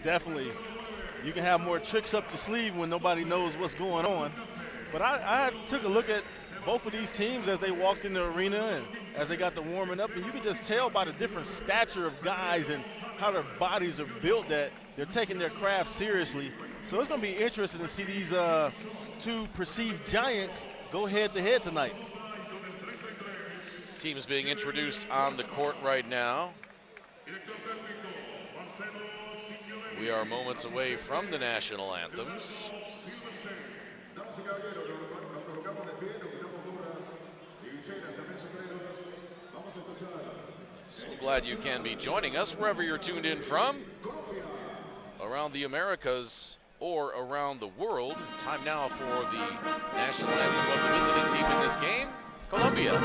Definitely. You can have more tricks up your sleeve when nobody knows what's going on. But I took a look at both of these teams as they walked in the arena and as they got to warming up, and you can just tell by the different stature of guys and how their bodies are built that they're taking their craft seriously. So it's going to be interesting to see these two perceived giants go head-to-head tonight. Teams being introduced on the court right now. We are moments away from the national anthems. So glad you can be joining us wherever you're tuned in from, around the Americas or around the world. Time now for the national anthem of the visiting team in this game, Colombia.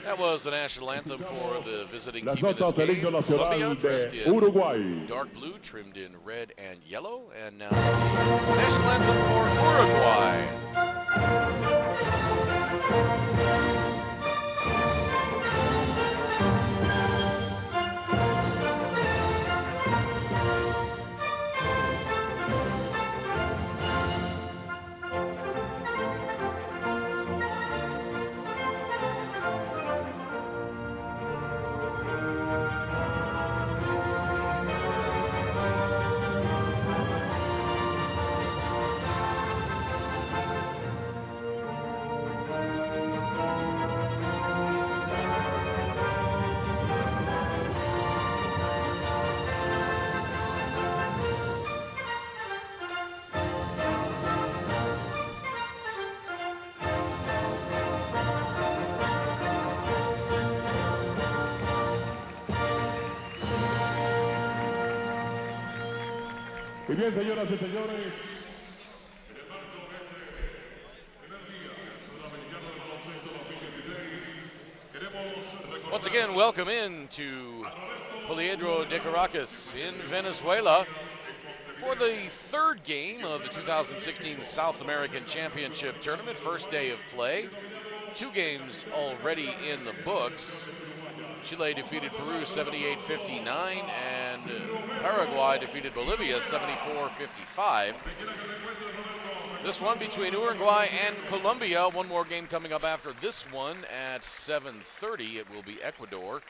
That was the national anthem for the visiting team in this game. Colombia, dressed in Uruguay. dark blue, trimmed in red and yellow. And now the national anthem for Uruguay. Y bien, señoras y señores. Once again, welcome in to Poliedro de Caracas in Venezuela for the third game of the 2016 South American Championship Tournament. First day of play. 2 games already in the books. Chile defeated Peru 78-59, and Paraguay defeated Bolivia 74-55. This one between Uruguay and Colombia. One more game coming up after this one at 7:30. It will be Ecuador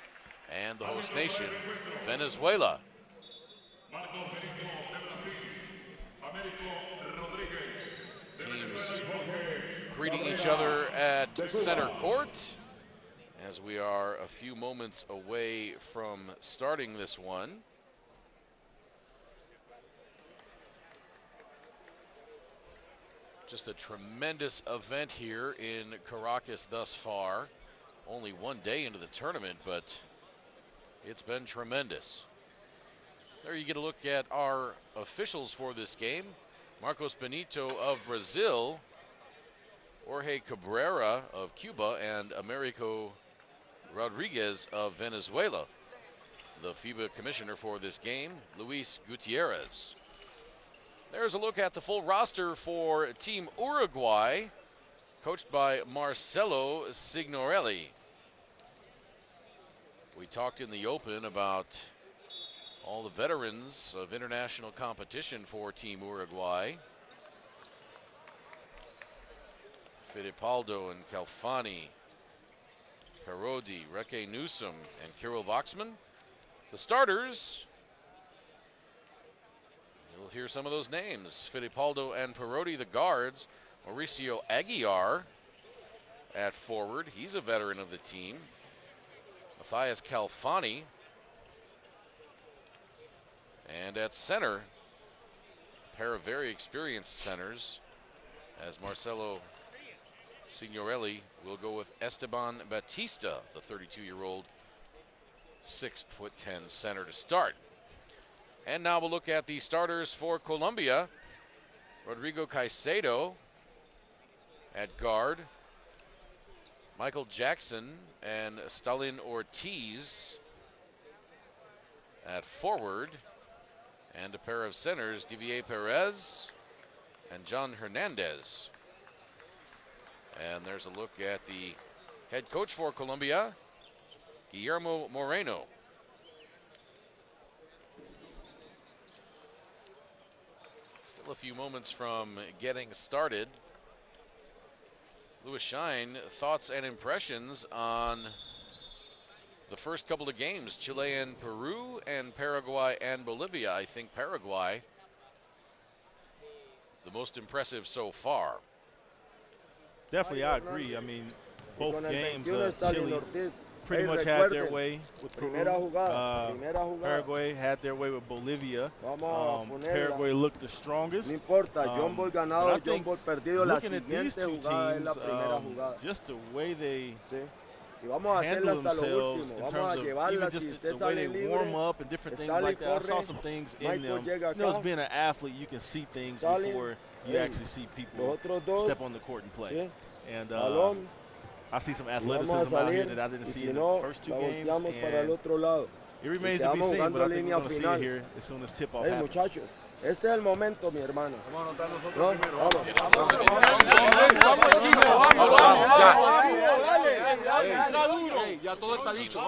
and the host nation, Venezuela. Teams greeting each other at center court, as we are a few moments away from starting this one. Just a tremendous event here in Caracas thus far. Only one day into the tournament, but it's been tremendous. There you get a look at our officials for this game. Marcos Benito of Brazil, Jorge Cabrera of Cuba, and Americo Rodriguez of Venezuela. The FIBA commissioner for this game, Luis Gutierrez. There's a look at the full roster for Team Uruguay, coached by Marcelo Signorelli. We talked in the open about all the veterans of international competition for Team Uruguay. Fittipaldo and Calfani, Parodi, Reke Newsom, and Kirill Voxman. The starters, you'll hear some of those names. Fittipaldo and Parodi, the guards. Mauricio Aguiar at forward. He's a veteran of the team. Matthias Calfani. And at center, a pair of very experienced centers, as Marcelo Signorelli will go with Esteban Batista, the 32-year-old 6'10" center to start. And now we'll look at the starters for Colombia. Rodrigo Caicedo at guard. Michael Jackson and Stalin Ortiz at forward. And a pair of centers, Divier Perez and John Hernandez. And there's a look at the head coach for Colombia, Guillermo Moreno. Still a few moments from getting started. Louis Shine, thoughts and impressions on the first couple of games, Chile and Peru, and Paraguay and Bolivia. I think Paraguay, the most impressive so far. Definitely, I agree. I mean, both games, Chile pretty much had their way with Peru. Paraguay had their way with Bolivia. Paraguay looked the strongest. But I think looking at these two teams, just the way they handle themselves in terms of even just the way they warm up and different things like that. I saw some things in them. You know, as being an athlete, you can see things before you actually see people step on the court and play. And I see some athleticism out here that I didn't see in the first two games. And it remains to be seen, but I think we're going to see it here as soon as tip-off happens. Este es el momento, mi hermano. Ya todo está dicho.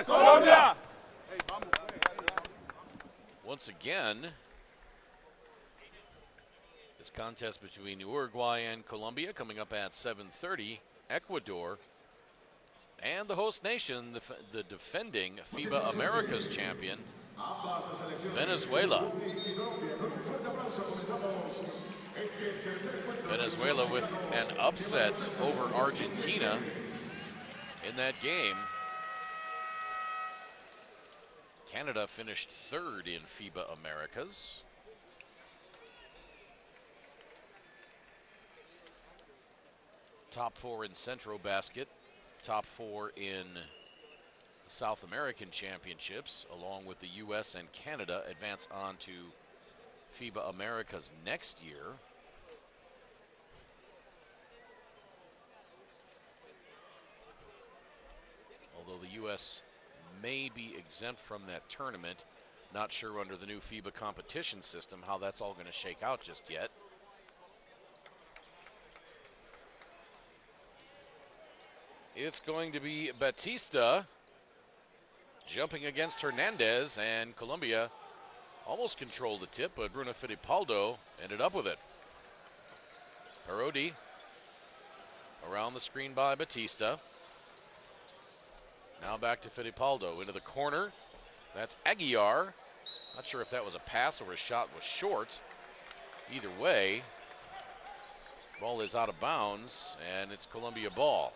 Colombia! Once again, this contest between Uruguay and Colombia coming up at 7:30. Ecuador and the host nation, the defending FIBA Americas champion, Venezuela. Venezuela with an upset over Argentina in that game. Canada finished third in FIBA Americas. Top four in Centro Basket, top four in South American Championships, along with the U.S. and Canada, advance on to FIBA Americas next year. Although the U.S. may be exempt from that tournament, not sure under the new FIBA competition system how that's all going to shake out just yet. It's going to be Batista jumping against Hernandez, and Colombia almost controlled the tip, but Bruno Fittipaldo ended up with it. Parodi around the screen by Batista. Now back to Fittipaldo into the corner. That's Aguiar. Not sure if that was a pass or his shot was short. Either way, ball is out of bounds, and it's Colombia ball.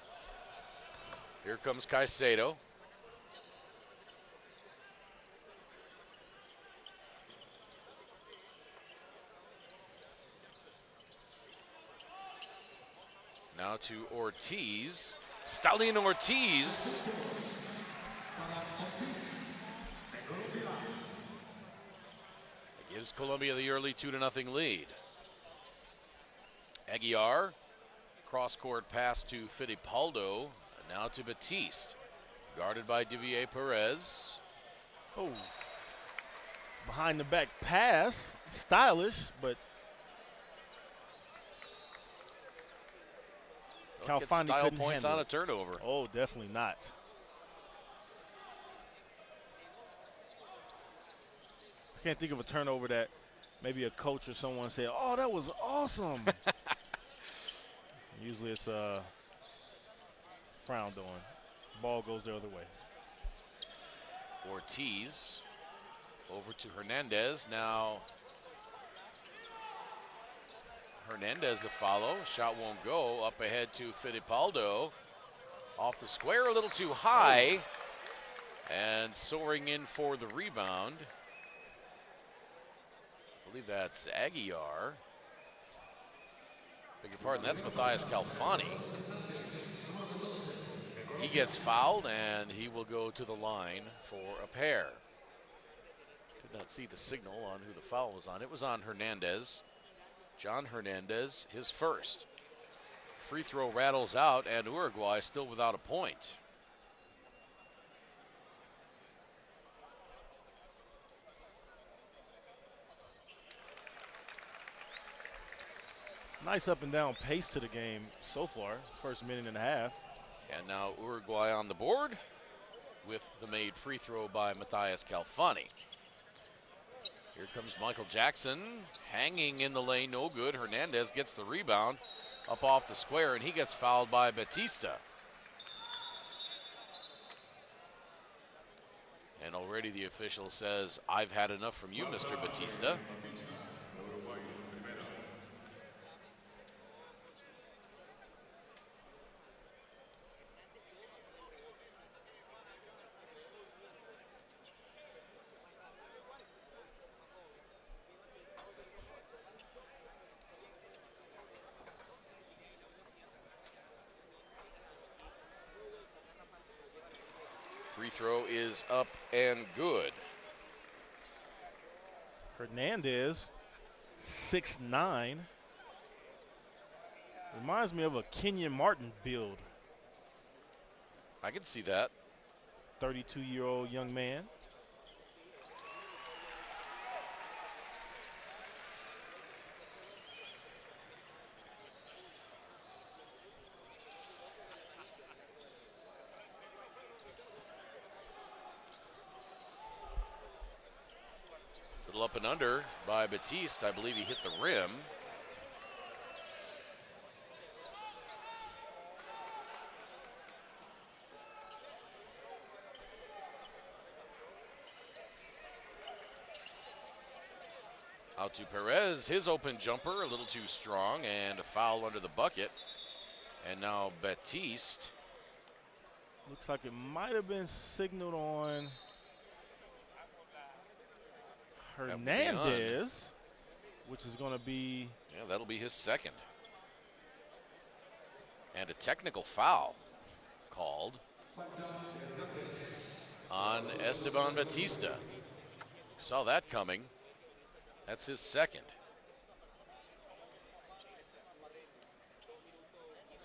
Here comes Caicedo. Now to Ortiz. Stalin Ortiz. Gives Colombia the early 2-0 lead. Aguiar. Cross-court pass to Fittipaldo. Now to Batiste. Guarded by Divier Perez. Oh. Behind the back pass. Stylish, but Don't get Calfani style couldn't points handle on a it. turnover. Oh, definitely not. I can't think of a turnover that maybe a coach or someone said, oh, that was awesome. Usually it's frowned on. Ball goes the other way. Ortiz over to Hernandez. Now Hernandez the follow. Shot won't go. Up ahead to Fittipaldo. Off the square, a little too high. And soaring in for the rebound. I believe that's Aguiar. Beg your pardon, that's Matthias Calfani. He gets fouled, and he will go to the line for a pair. Did not see the signal on who the foul was on. It was on Hernandez. John Hernandez, his first. Free throw rattles out, and Uruguay still without a point. Nice up and down pace to the game so far, first minute and a half. And now Uruguay on the board with the made free throw by Matthias Calfani. Here comes Michael Jackson, hanging in the lane, no good. Hernandez gets the rebound up off the square, and he gets fouled by Batista. And already the official says, "I've had enough from you, Mr. Batista." Free throw is up and good. Hernandez, 6'9". Reminds me of a Kenyon Martin build. I can see that. 32-year-old young man. Little up and under by Batiste. I believe he hit the rim. Out to Perez, his open jumper, a little too strong, and a foul under the bucket. And now Batiste. Looks like it might have been signaled on Hernandez, which is going to be... Yeah, that'll be his second. And a technical foul called on Esteban Batista. Saw that coming. That's his second.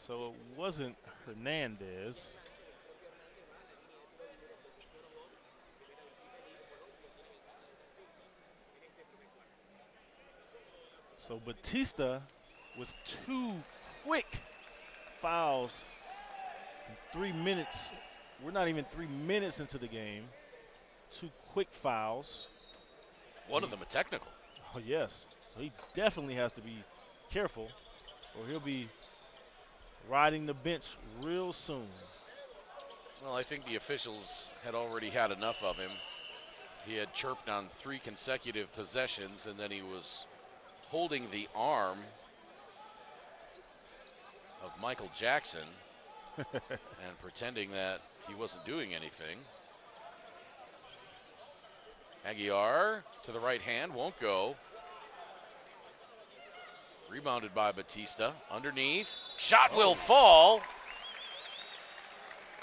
So it wasn't Hernandez. So Batista with 2 quick fouls in 3 minutes. We're not even 3 minutes into the game. 2 quick fouls. One of them a technical. Oh, yes. So he definitely has to be careful, or he'll be riding the bench real soon. Well, I think the officials had already had enough of him. He had chirped on 3 consecutive possessions, and then he was holding the arm of Michael Jackson and pretending that he wasn't doing anything. Aguiar to the right hand, won't go. Rebounded by Batista, underneath. Shot will fall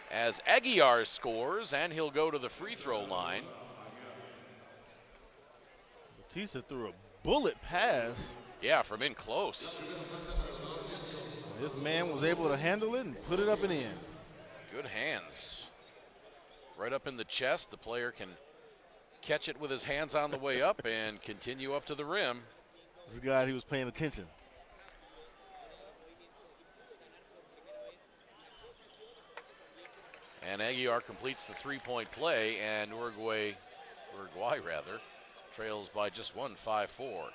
as Aguiar scores, and he'll go to the free throw line. Batista threw a bullet pass. Yeah, from in close. This man was able to handle it and put it up and in. Good hands. Right up in the chest. The player can catch it with his hands on the way up and continue up to the rim. This guy, he was paying attention. And Aguiar completes the three-point play, and Uruguay trails by just 1, 5-4.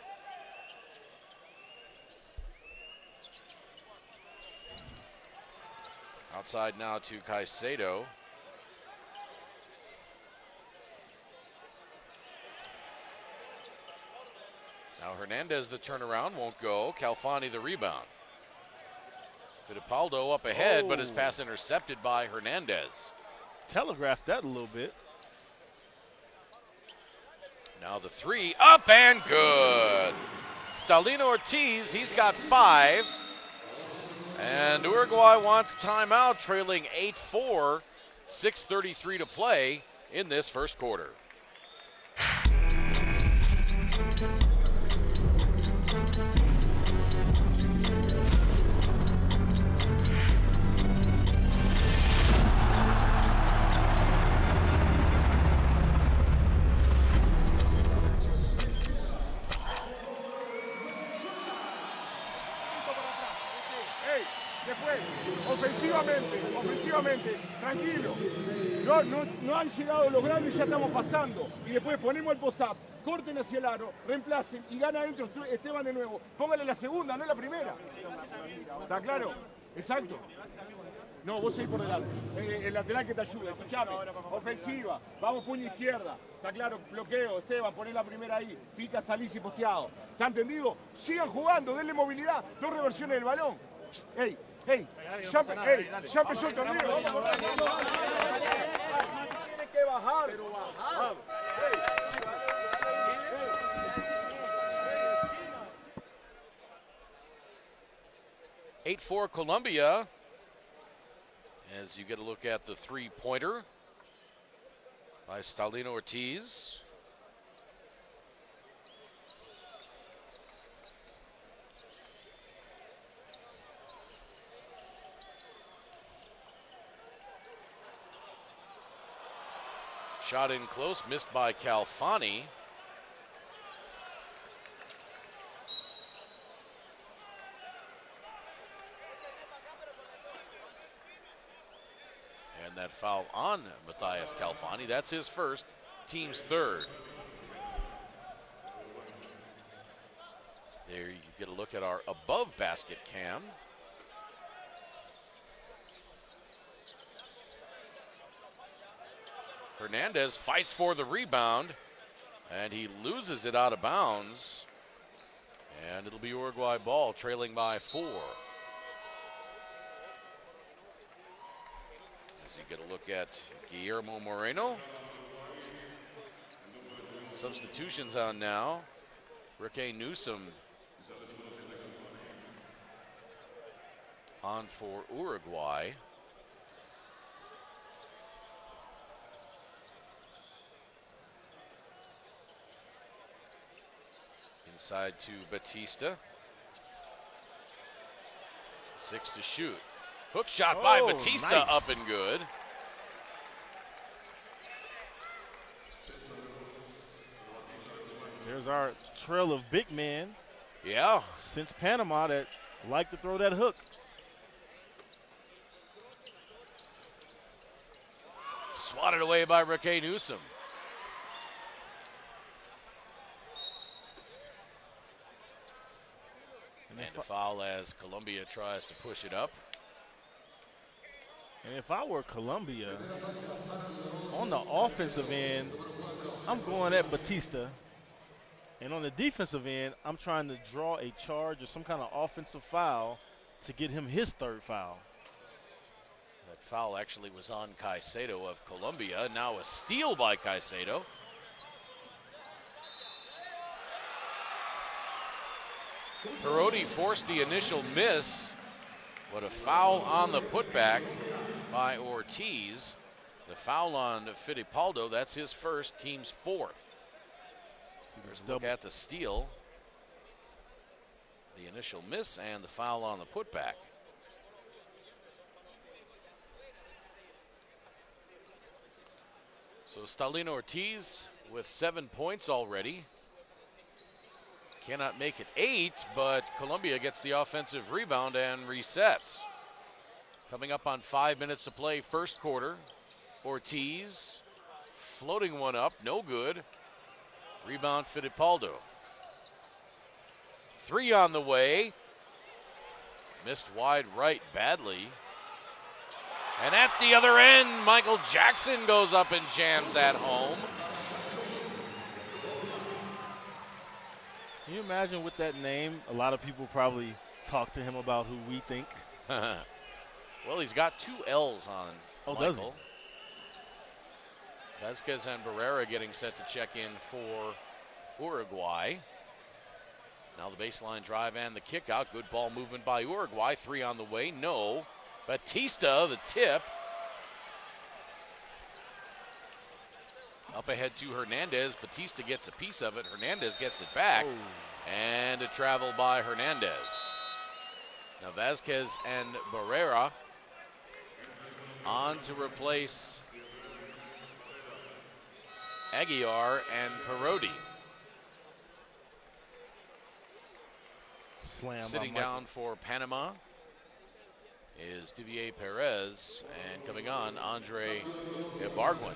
Outside now to Caicedo. Now Hernandez, the turnaround, won't go. Calfani, the rebound. Fittipaldo up ahead, but his pass intercepted by Hernandez. Telegraphed that a little bit. Now the three, up and good. Stalino Ortiz, he's got 5. And Uruguay wants timeout, trailing 8-4, 6:33 to play in this first quarter. Ofensivamente, tranquilo. No han llegado los grandes y ya estamos pasando. Y después ponemos el post-up, corten hacia el aro, reemplacen y gana adentro Esteban de nuevo. Póngale la segunda, no la primera. ¿Está claro? Exacto. No, vos seguís por delante. El lateral que te ayuda. Escuchame. Ofensiva. Vamos puño izquierda. Está claro. Bloqueo. Esteban, poné la primera ahí. Pica, salís y posteado. ¿Está entendido? Sigan jugando. Denle movilidad. 2 reversiones del balón. ¡Ey! Ya empezó el torneo. Tiene que bajar. Pero bajar. 8-4 Colombia. As you get a look at the three-pointer by Stalino Ortiz. Shot in close, missed by Calfani. And that foul on Matthias Calfani, that's his first, team's third. There you get a look at our above basket cam. Hernandez fights for the rebound, and he loses it out of bounds. And it'll be Uruguay ball, trailing by 4. As you get a look at Guillermo Moreno. Substitutions on now. Ricky Newsom on for Uruguay. Inside to Batista. 6 to shoot. Hook shot by Batista, nice. Up and good. There's our trail of big men. Yeah. Since Panama that like to throw that hook. Swatted away by Ricky Newsom. And a foul as Colombia tries to push it up. And if I were Colombia, on the offensive end, I'm going at Batista. And on the defensive end, I'm trying to draw a charge or some kind of offensive foul to get him his third foul. That foul actually was on Caicedo of Colombia. Now a steal by Caicedo. Perotti forced the initial miss, but a foul on the putback by Ortiz. The foul on Fittipaldo, that's his first, team's 4th. There's a look at the steal, the initial miss, and the foul on the putback. So Stalino Ortiz with 7 points already. Cannot make it 8, but Colombia gets the offensive rebound and resets. Coming up on 5 minutes to play, first quarter. Ortiz floating one up, no good. Rebound Fittipaldo. 3 on the way. Missed wide right badly. And at the other end, Michael Jackson goes up and jams that home. Can you imagine with that name, a lot of people probably talk to him about who we think. Well, he's got 2 L's on Michael. Does he? Vasquez and Barrera getting set to check in for Uruguay. Now the baseline drive and the kick out. Good ball movement by Uruguay. 3 on the way. No. Batista, the tip. Up ahead to Hernandez. Batista gets a piece of it. Hernandez gets it back. Oh. And a travel by Hernandez. Now Vasquez and Barrera on to replace Aguiar and Perotti. Slam. Sitting down for Panama is Divier Perez, and coming on, Andre Ibargüen.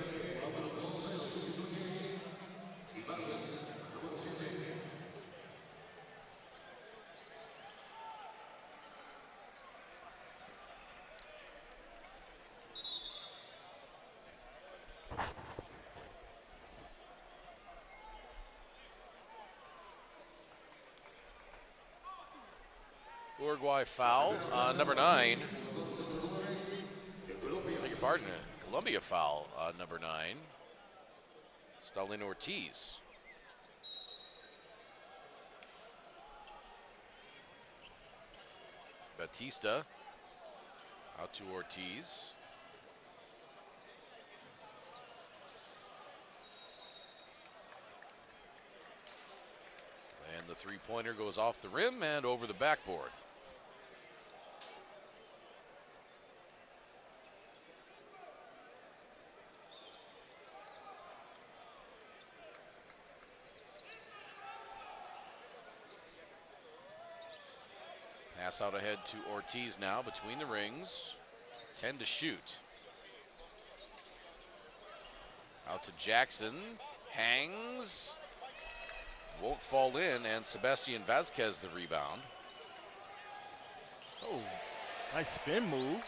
Uruguay foul, number 9. Beg your pardon, Colombia foul, number 9. Stalin Ortiz. Batista out to Ortiz. And the three-pointer goes off the rim and over the backboard. Pass out ahead to Ortiz now between the rings. 10 to shoot. Out to Jackson. Hangs. Won't fall in, and Sebastian Vasquez the rebound. Oh, nice spin move.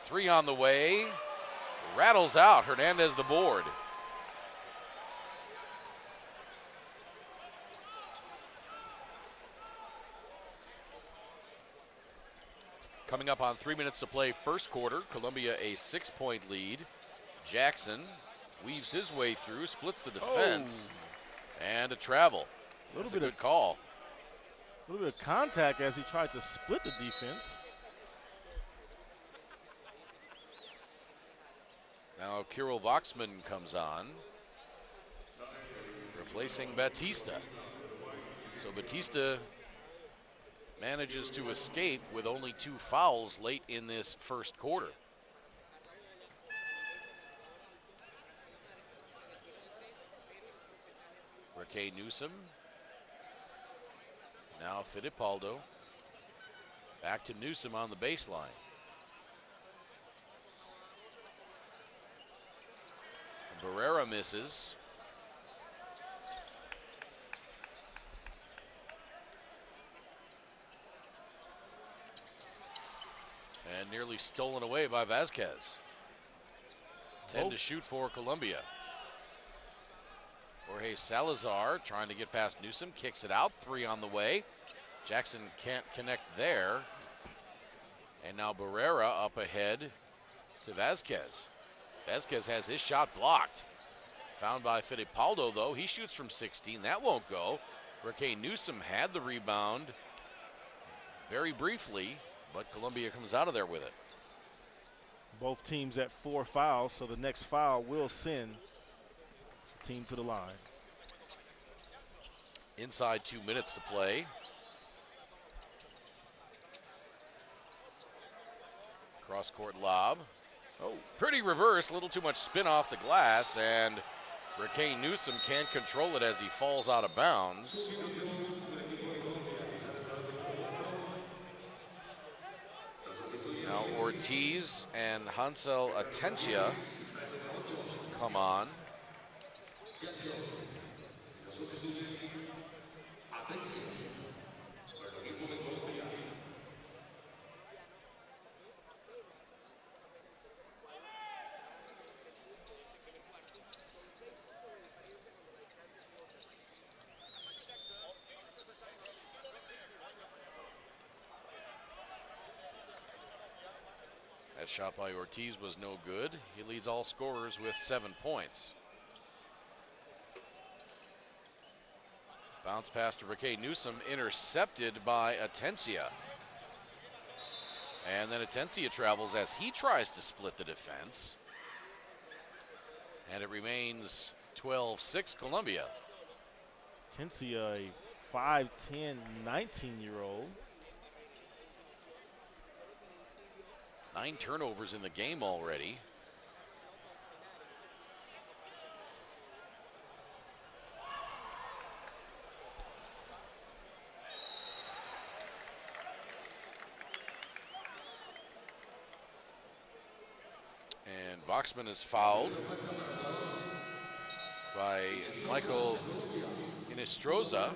3 on the way. Rattles out. Hernandez the board. Coming up on 3 minutes to play first quarter. Colombia a 6-point lead. Jackson weaves his way through, splits the defense, and a travel. That's a good call. A little bit of contact as he tried to split the defense. Now Kirill Voxman comes on, replacing Batista. So Batista manages to escape with only 2 fouls late in this first quarter. Raquel Newsom. Now Fittipaldo. Back to Newsom on the baseline. Barrera misses. And nearly stolen away by Vasquez. 10 to shoot for Colombia. Jorge Salazar trying to get past Newsom, kicks it out, 3 on the way. Jackson can't connect there. And now Barrera up ahead to Vasquez. Vasquez has his shot blocked. Found by Fittipaldo though, he shoots from 16, that won't go. Raquel Newsom had the rebound very briefly, but Colombia comes out of there with it. Both teams at 4 fouls, so the next foul will send the team to the line. Inside 2 minutes to play. Cross-court lob. Oh, pretty reverse, a little too much spin off the glass, and Raquel Newsom can't control it as he falls out of bounds. Now Ortiz and Hansel Atencia come on. That shot by Ortiz was no good. He leads all scorers with 7 points. Bounce pass to Riquet Newsom, intercepted by Atencia. And then Atencia travels as he tries to split the defense. And it remains 12-6 Colombia. Atencia, a 5'10", 19-year-old. 9 turnovers in the game already. And Voxman is fouled by Michael Inestroza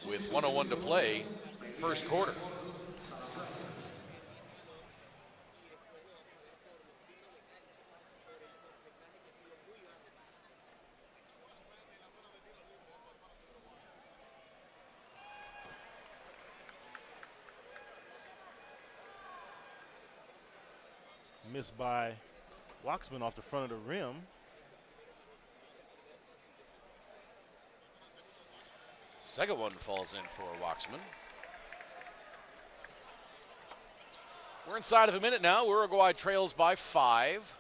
with 1:01 to play, first quarter. Missed by Waxman off the front of the rim. Second one falls in for Waxman. We're inside of a minute now. Uruguay trails by 5.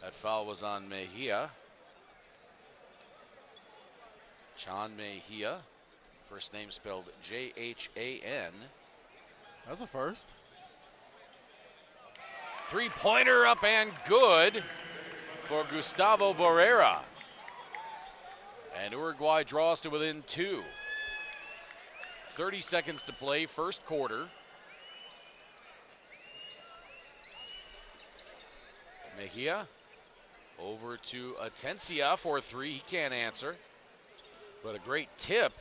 That foul was on Mejia. Chan Mejia. First name spelled J-H-A-N. That's a first. Three-pointer up and good for Gustavo Barrera. And Uruguay draws to within 2. 30 seconds to play, first quarter. Mejia over to Atencia for 3. He can't answer. But a great tip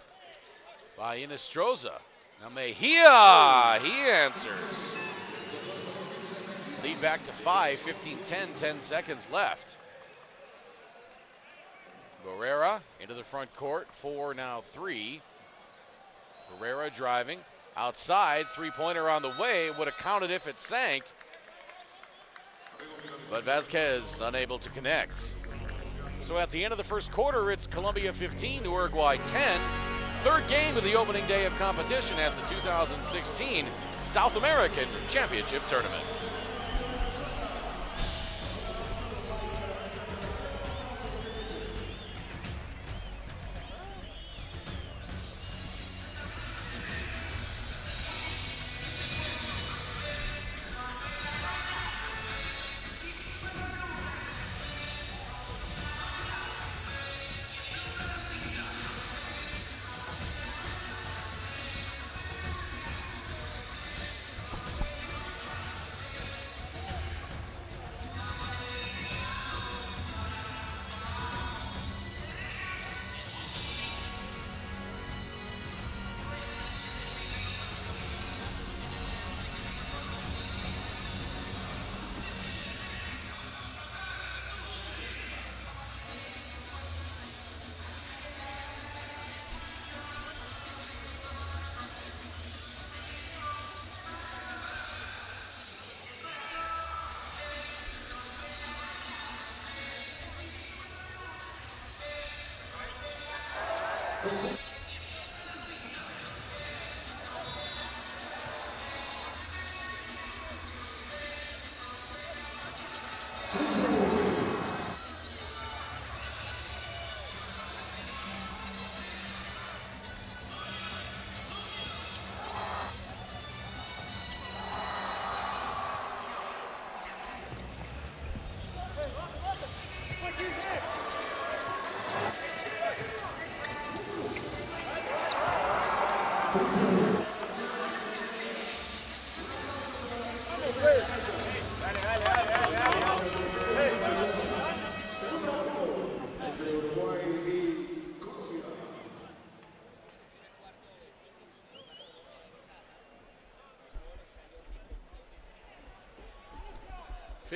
by Inestroza. Now Mejia, he answers. Lead back to 5, 15-10, 10 seconds left. Barrera into the front court, 4, now 3. Barrera driving, outside, three-pointer on the way, would have counted if it sank. But Vasquez unable to connect. So at the end of the first quarter, it's Colombia 15, Uruguay 10. Third game of the opening day of competition at the 2016 South American Championship Tournament.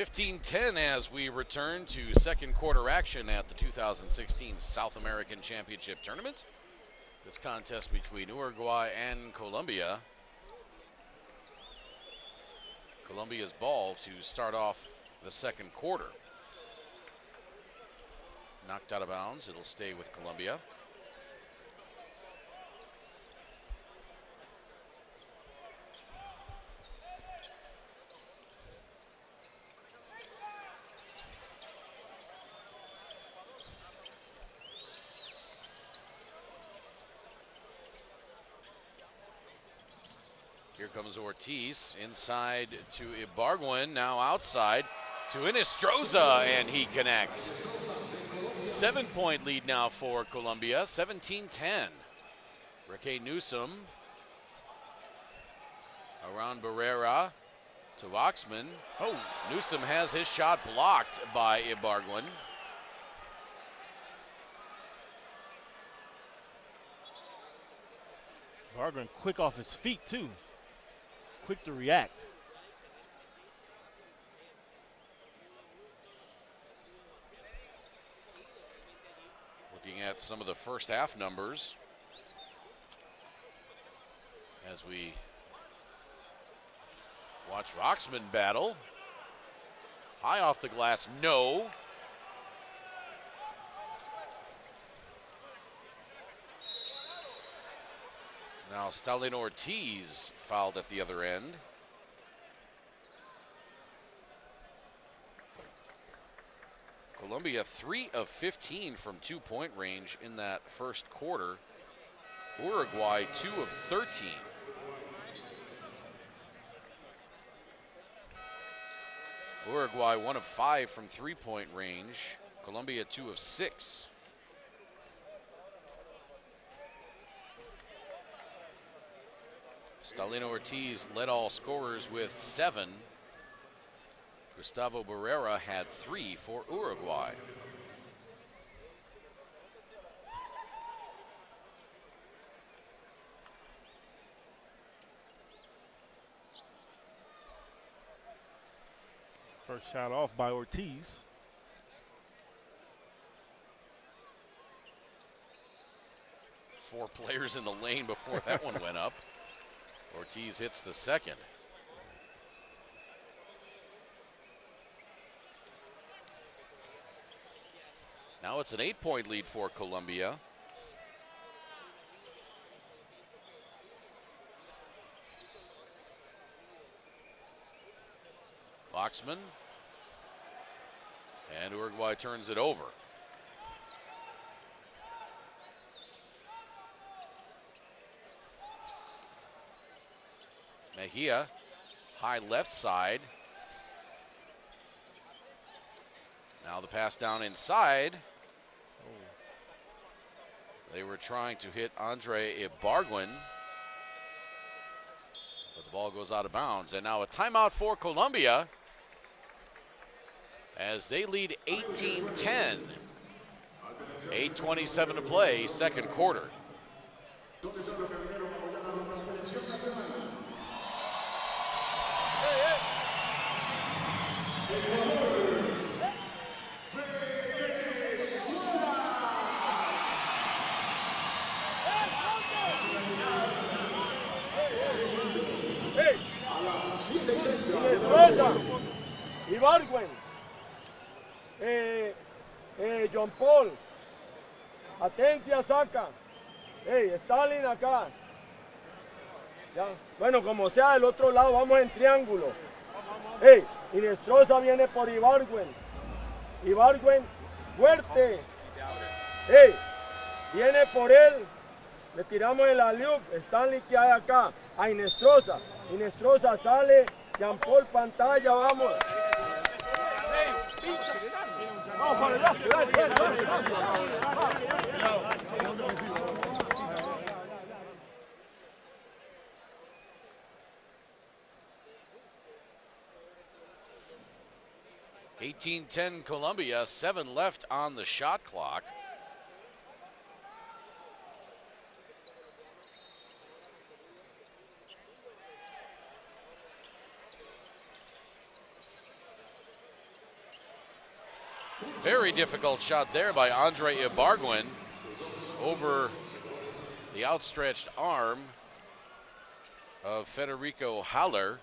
15-10 as we return to second quarter action at the 2016 South American Championship Tournament. This contest between Uruguay and Colombia. Colombia's ball to start off the second quarter. Knocked out of bounds. It'll stay with Colombia. Here comes Ortiz inside to Ibargüen, now outside to Inestrosa, and he connects. 7-point lead now for Colombia, 17-10. Rique Newsom around Barrera to Waxman. Oh, Newsom has his shot blocked by Ibargüen. Ibargüen quick off his feet too. Quick to react. Looking at some of the first half numbers as we watch Roxman battle. High off the glass, no. Now Stalin Ortiz fouled at the other end. Colombia 3 of 15 from 2-point range in that first quarter. Uruguay 2 of 13. Uruguay 1 of 5 from 3-point range. Colombia 2 of 6. Stalin Ortiz led all scorers with 7. Gustavo Barrera had 3 for Uruguay. First shot off by Ortiz. Four players in the lane before that one went up. Ortiz hits the second. Now it's an 8-point lead for Colombia. Waxman. And Uruguay turns it over. Mejia, high left side. Now the pass down inside. They were trying to hit Andre Ibargüen, but the ball goes out of bounds. And now a timeout for Colombia as they lead 18-10. 8:27 to play, second quarter. Ibargüen, John Paul, Atencia saca, Stalin acá. Ya. Bueno, como sea del otro lado, vamos en triángulo. Inestrosa viene por Ibargüen. Ibargüen, fuerte. Viene por él. Le tiramos el alley-oop. Stanley que hay acá. A Inestrosa. Inestrosa sale. Jean Paul pantalla, vamos. Vamos para adelante, dale. 18-10 Colombia, 7 left on the shot clock. Very difficult shot there by Andre Ibargüen over the outstretched arm of Federico Haller.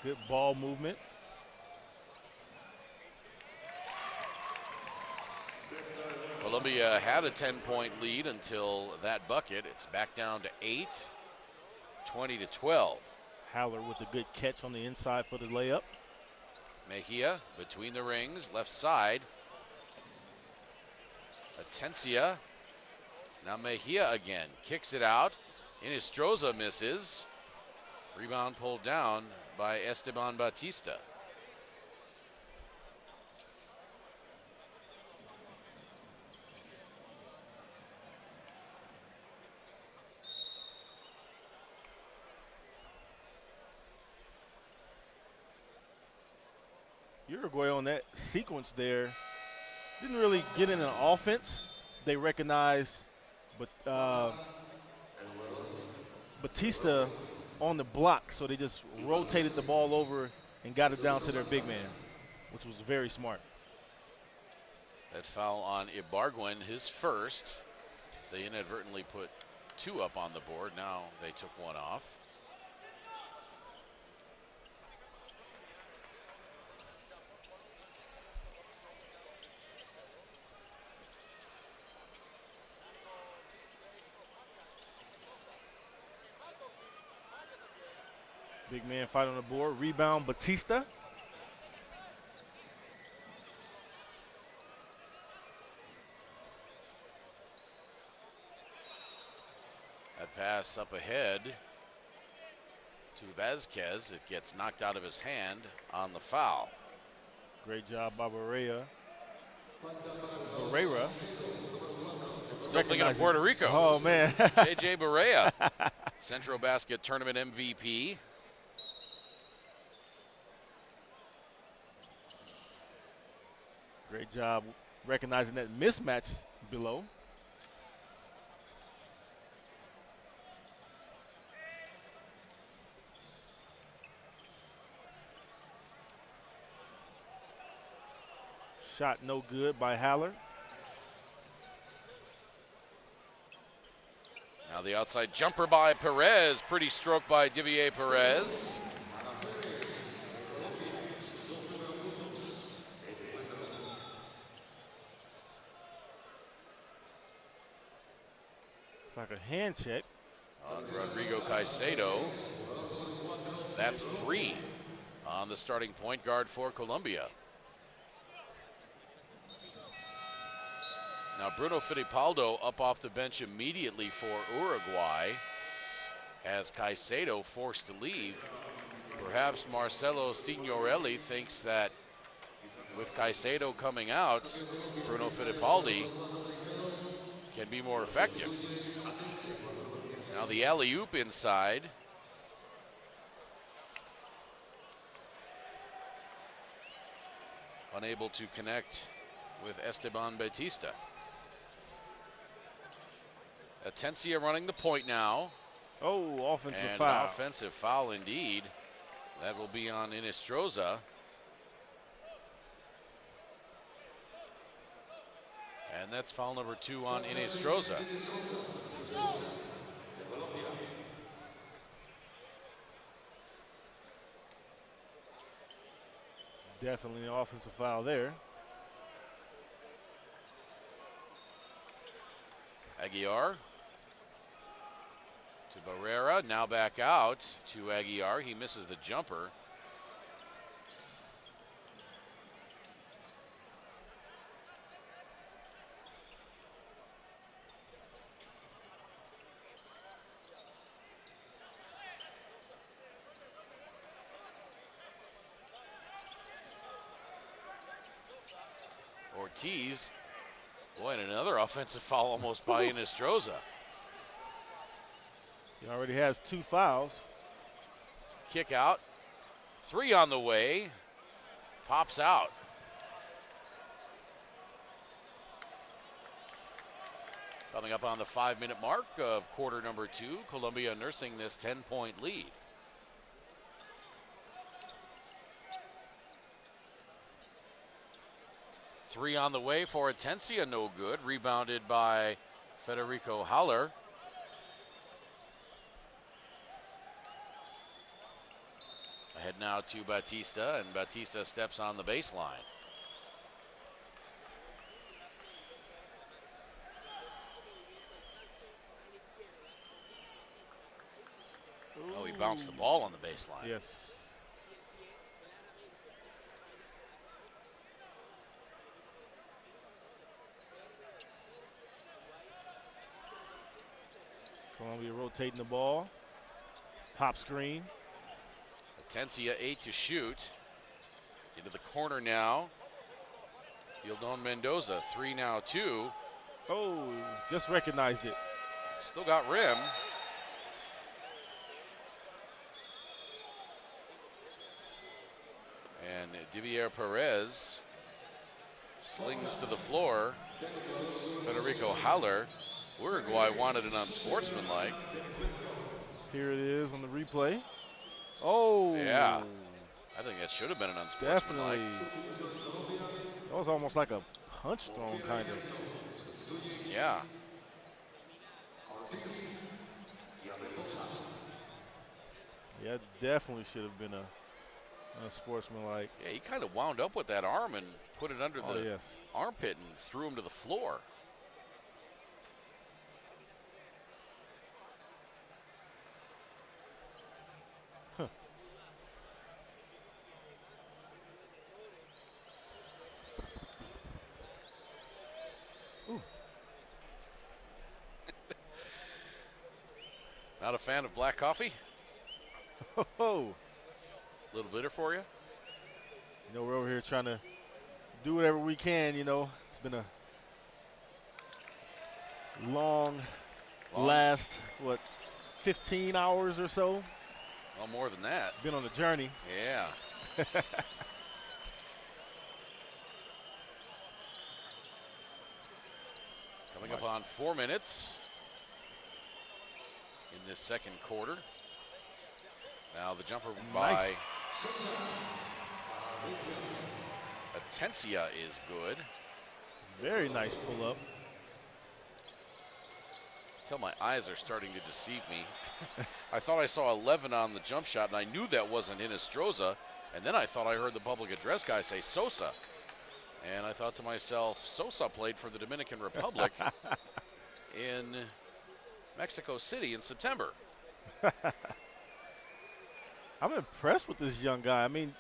Good ball movement. Colombia had a 10-point lead until that bucket. It's back down to 8, 20-12. Haller with a good catch on the inside for the layup. Mejia between the rings, left side. Atencia. Now Mejia again, kicks it out. Inestrosa misses. Rebound pulled down by Esteban Batista. Uruguay on that sequence there didn't really get in an offense. They recognized Batista on the block, so they just rotated the ball over and got it down to their big man, which was very smart. That foul on Ibargüen, his first. They inadvertently put 2 up on the board. Now they took 1 off. Big man fight on the board. Rebound, Batista. That pass up ahead to Vazquez. It gets knocked out of his hand on the foul. Great job by Barrera. Barrera. Still thinking of Puerto Rico. Oh, man. JJ Barea, Central Basket Tournament MVP. Great job recognizing that mismatch below. Shot no good by Haller. Now the outside jumper by Perez. Pretty stroke by Divier Perez. It's like a hand check. On Rodrigo Caicedo. That's 3 on the starting point guard for Colombia. Now Bruno Fittipaldo up off the bench immediately for Uruguay as Caicedo forced to leave. Perhaps Marcelo Signorelli thinks that with Caicedo coming out, Bruno Fittipaldi can be more effective. Now the alley-oop inside. Unable to connect with Esteban Batista. Atencia running the point now. Oh, offensive and foul. An offensive foul indeed. That will be on Inestrosa. And that's foul number 2 on Inestrosa. Definitely an offensive foul there. Aguiar to Barrera, now back out to Aguiar. He misses the jumper. Ortiz. Boy, and another offensive foul almost by Inestrosa. He already has 2 fouls. Kick out. 3 on the way. Pops out. Coming up on the 5-minute mark of quarter number 2. Colombia nursing this 10-point lead. Three on the way for Atencia, no good. Rebounded by Federico Haller. Ahead now to Batista, and Batista steps on the baseline. Oh, he bounced the ball on the baseline. Yes. Colombia rotating the ball. Pop screen. Atencia 8 to shoot. Into the corner now. Yildon Mendoza, 3 now, 2. Oh, just recognized it. Still got rim. And Divier Perez slings to the floor. Federico Haller. Uruguay wanted an unsportsmanlike. Here it is on the replay. Oh. Yeah. I think that should have been an unsportsmanlike. Definitely. That was almost like a punch thrown, kind of. Yeah. Yeah, definitely should have been a sportsmanlike. Yeah, he kind of wound up with that arm and put it under the yes. armpit and threw him to the floor. Huh. Ooh. Not a fan of black coffee? Oh. A little bitter for you? You know, we're over here trying to do whatever we can, you know. It's been a long last, 15 hours or so? Well, more than that. Been on a journey. Yeah. Coming up on 4 minutes in this second quarter. Now the jumper by Atencia is good. Very nice pull up. Tell my eyes are starting to deceive me. I thought I saw 11 on the jump shot, and I knew that wasn't Inestrosa. And then I thought I heard the public address guy say Sosa. And I thought to myself, Sosa played for the Dominican Republic in Mexico City in September. I'm impressed with this young guy. I mean,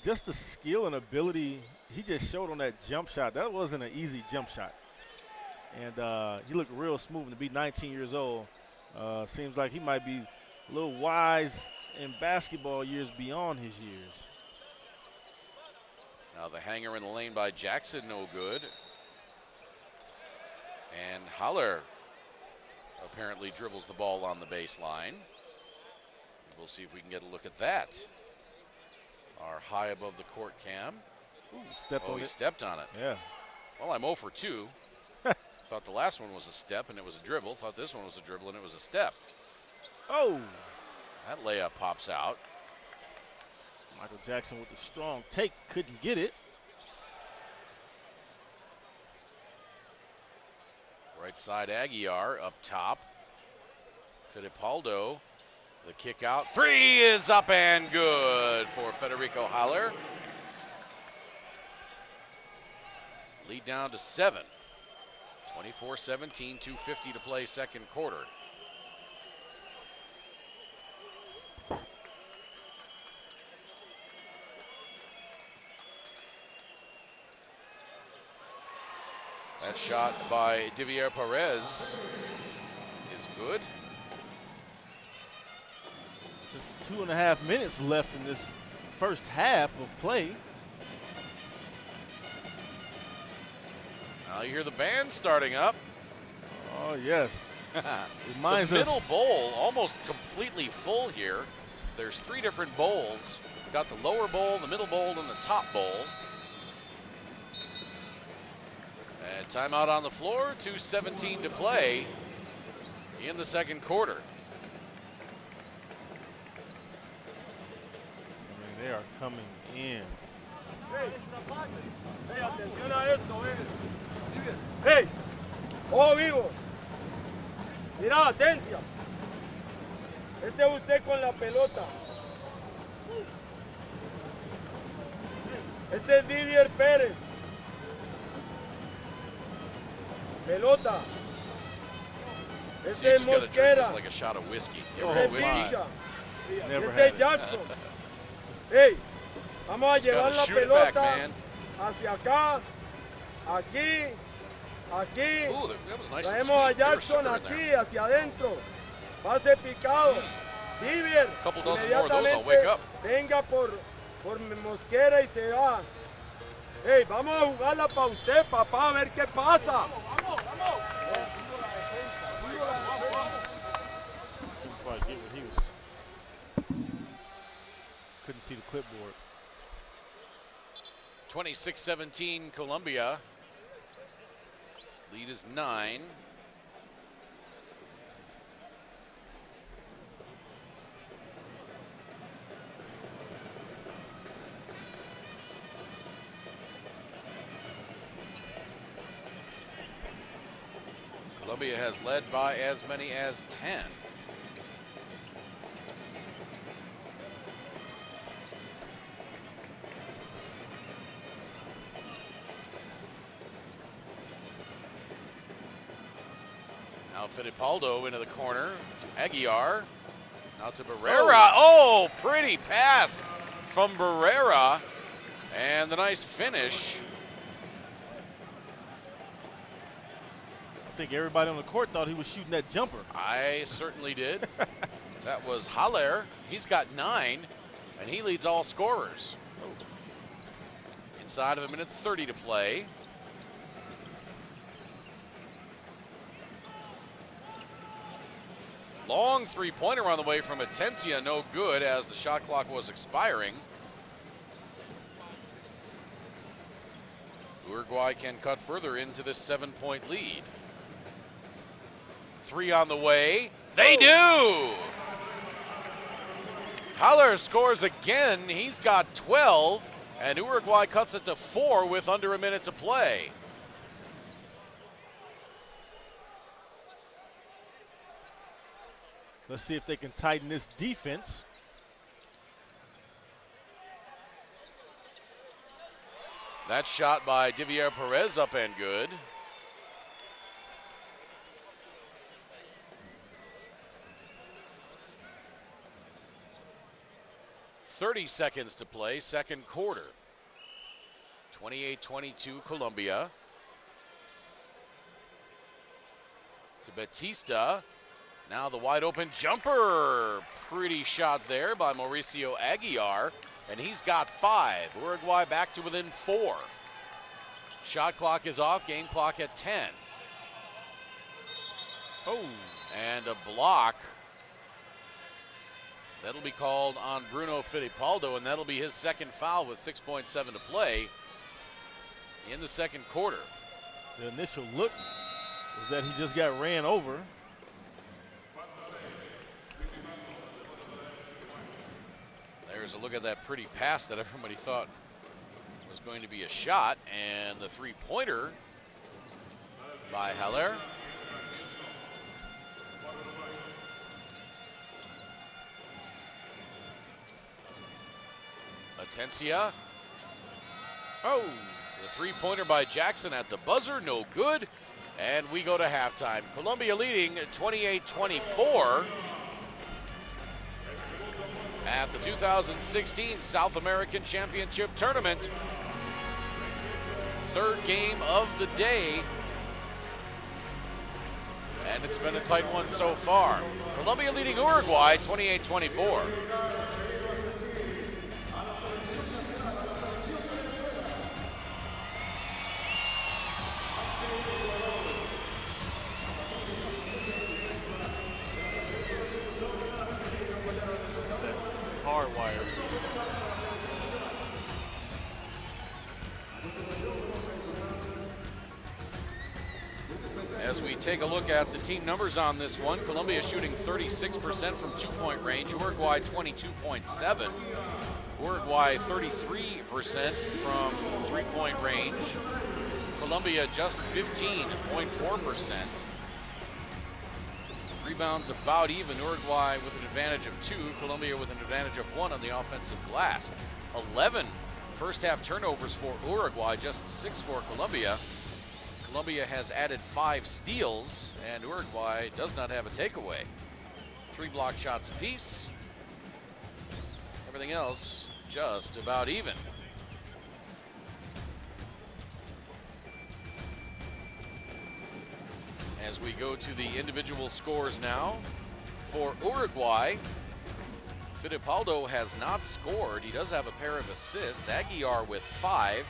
just the skill and ability he just showed on that jump shot. That wasn't an easy jump shot. And he looked real smooth to be 19 years old. Seems like he might be a little wise in basketball years beyond his years. Now the hanger in the lane by Jackson, no good. And Haller apparently dribbles the ball on the baseline. We'll see if we can get a look at that. Our high above the court cam. Ooh, he stepped on it. Yeah. Well, I'm 0 for 2. Thought the last one was a step and it was a dribble. Thought this one was a dribble and it was a step. Oh. That layup pops out. Michael Jackson with the strong take, couldn't get it. Right side Aguiar up top. Fittipaldo, the kick out. 3 is up and good for Federico Haller. Lead down to 7. 24-17, 2:50 to play second quarter. That shot by Divier Perez is good. Just 2.5 minutes left in this first half of play. Now you hear the band starting up. Oh, yes. The middle bowl almost completely full here. There's 3 different bowls. We've got the lower bowl, the middle bowl, and the top bowl. And timeout on the floor, 2:17 to play in the second quarter. I mean, they are coming in. Hey, atención a esto, Ojo vivo. Mira, atencia. Este es usted con la pelota. Este es Didier Pérez. Pelota. So Este you es just gotta drink Mosquera. this like a shot of whiskey. You ever Oh, had Este es whiskey? Pincha. Never Este had es it. Jackson. Hey, vamos a Just llevar gotta la shoot it back, pelota man. hacia acá, aquí, aquí. Ooh, that was nice and Traemos a sweet. There was Jackson sugar in aquí, there. hacia adentro. Pase picado. Didier, Couple dozen more of those, I'll inmediatamente wake up. venga por Mosquera y se va. Hey, vamos a jugarla para usted, papá, a ver qué pasa. Couldn't quite get what he was. Couldn't see the clipboard. 26-17 Colombia. Lead is 9. Colombia has led by as many as 10. Now Fittipaldo into the corner to Aguiar. Now to Barrera. Oh, pretty pass from Barrera. And the nice finish. I think everybody on the court thought he was shooting that jumper. I certainly did. That was Haller. He's got 9, and he leads all scorers. Inside of a minute 30 to play. Long three-pointer on the way from Atencia, no good as the shot clock was expiring. Uruguay can cut further into this 7-point lead. 3 on the way. They do! Haller scores again. He's got 12, and Uruguay cuts it to 4 with under a minute to play. Let's see if they can tighten this defense. That shot by Divier Perez up and good. .30 seconds to play, second quarter. 28-22 Colombia. To Batista. Now the wide open jumper. Pretty shot there by Mauricio Aguiar. And he's got 5. Uruguay back to within 4. Shot clock is off, game clock at 10. Oh, and a block. That'll be called on Bruno Fittipaldo, and that'll be his second foul with 6.7 to play in the second quarter. The initial look was that he just got ran over. There's a look at that pretty pass that everybody thought was going to be a shot, and the three-pointer by Haller. Atencia. Oh, the three-pointer by Jackson at the buzzer, no good. And we go to halftime. Colombia leading 28-24 at the 2016 South American Championship Tournament. Third game of the day. And it's been a tight one so far. Colombia leading Uruguay 28-24. Hardwired. As we take a look at the team numbers on this one, Colombia shooting 36% from two-point range, Uruguay 22.7%. Uruguay 33% from three-point range. Colombia just 15.4%. Rebounds about even. Uruguay with an advantage of 2. Colombia with an advantage of 1 on the offensive glass. 11 first half turnovers for Uruguay, just 6 for Colombia. Colombia has added 5 steals, and Uruguay does not have a takeaway. 3 block shots apiece. Everything else just about even. As we go to the individual scores now, for Uruguay, Fittipaldo has not scored. He does have a pair of assists. Aguiar with 5,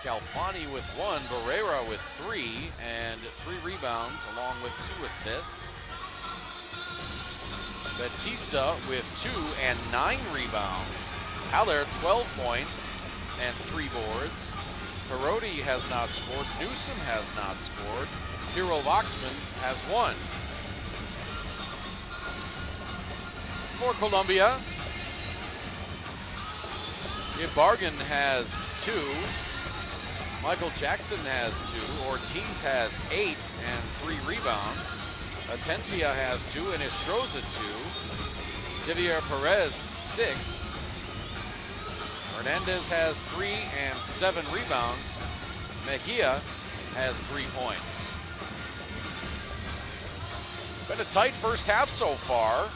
Calfani with 1, Barrera with 3, and 3 rebounds along with 2 assists. Batista with 2 and 9 rebounds. Haller 12 points and 3 boards. Parodi has not scored. Newsom has not scored. Hero Voxman has 1. For Colombia, Ibarguen has 2. Michael Jackson has 2. Ortiz has 8 and 3 rebounds. Atencia has 2 and Estroza 2. Didier Perez 6. Hernandez has 3 and 7 rebounds. Mejia has 3 points. Been a tight first half so far.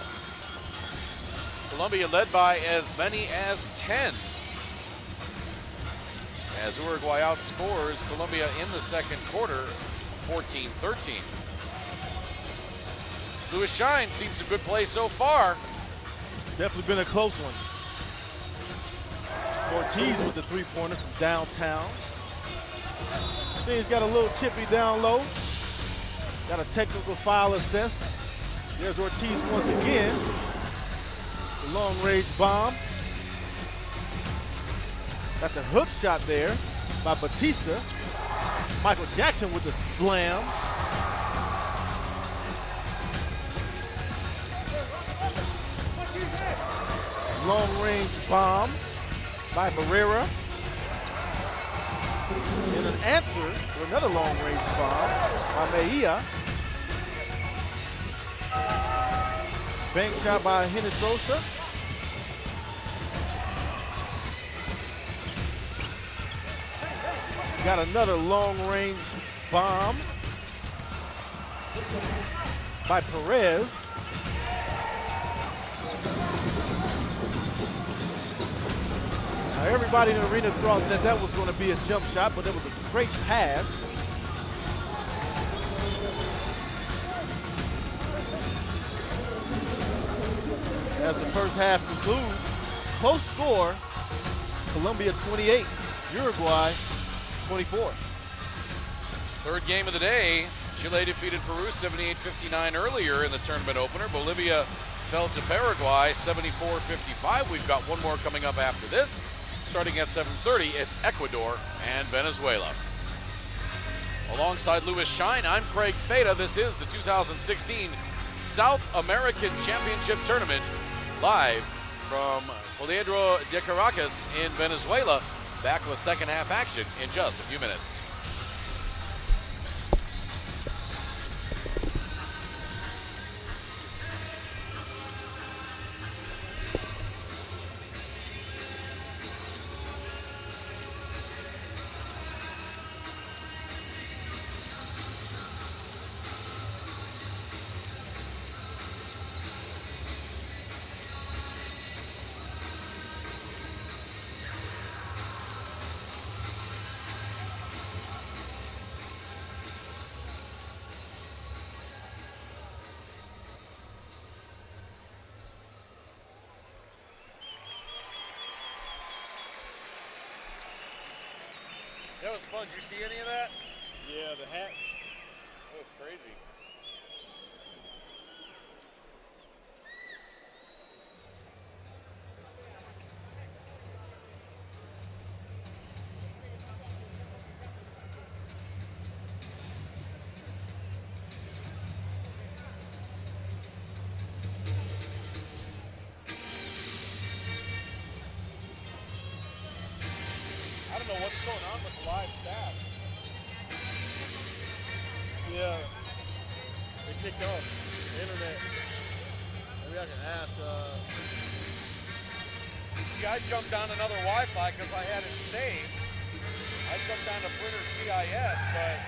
Colombia led by as many as 10. As Uruguay outscores Colombia in the second quarter, 14-13. Louis Shine seen some good play so far. Definitely been a close one. Ortiz with the 3-pointer from downtown. Then he's got a little chippy down low. Got a technical foul assessed. There's Ortiz once again. The long-range bomb. Got the hook shot there by Batista. Michael Jackson with the slam. Long-range bomb by Barrera. And an answer to another long-range bomb by Mejia. Bank shot by Hinojosa. Got another long-range bomb by Perez. Now everybody in the arena thought that that was going to be a jump shot, but it was a great pass. As the first half concludes, close score, Colombia 28, Uruguay 24. Third game of the day, Chile defeated Peru 78-59 earlier in the tournament opener. Bolivia fell to Paraguay 74-55. We've got one more coming up after this. Starting at 7:30, it's Ecuador and Venezuela. Alongside Louis Shine, I'm Craig Feta. This is the 2016 South American Championship Tournament, live from Poliedro de Caracas in Venezuela. Back with second half action in just a few minutes. That was fun. Did you see any of that? Yeah, the hats. That was crazy. I don't know what's going on with the live stats. Yeah. They kicked off the internet. Maybe I can ask. See, I jumped on another Wi-Fi because I had it saved. I jumped on the printer CIS, but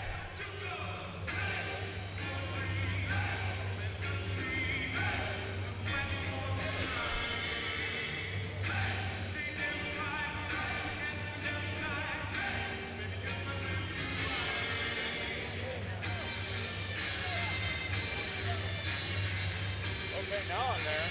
okay, now I'm there.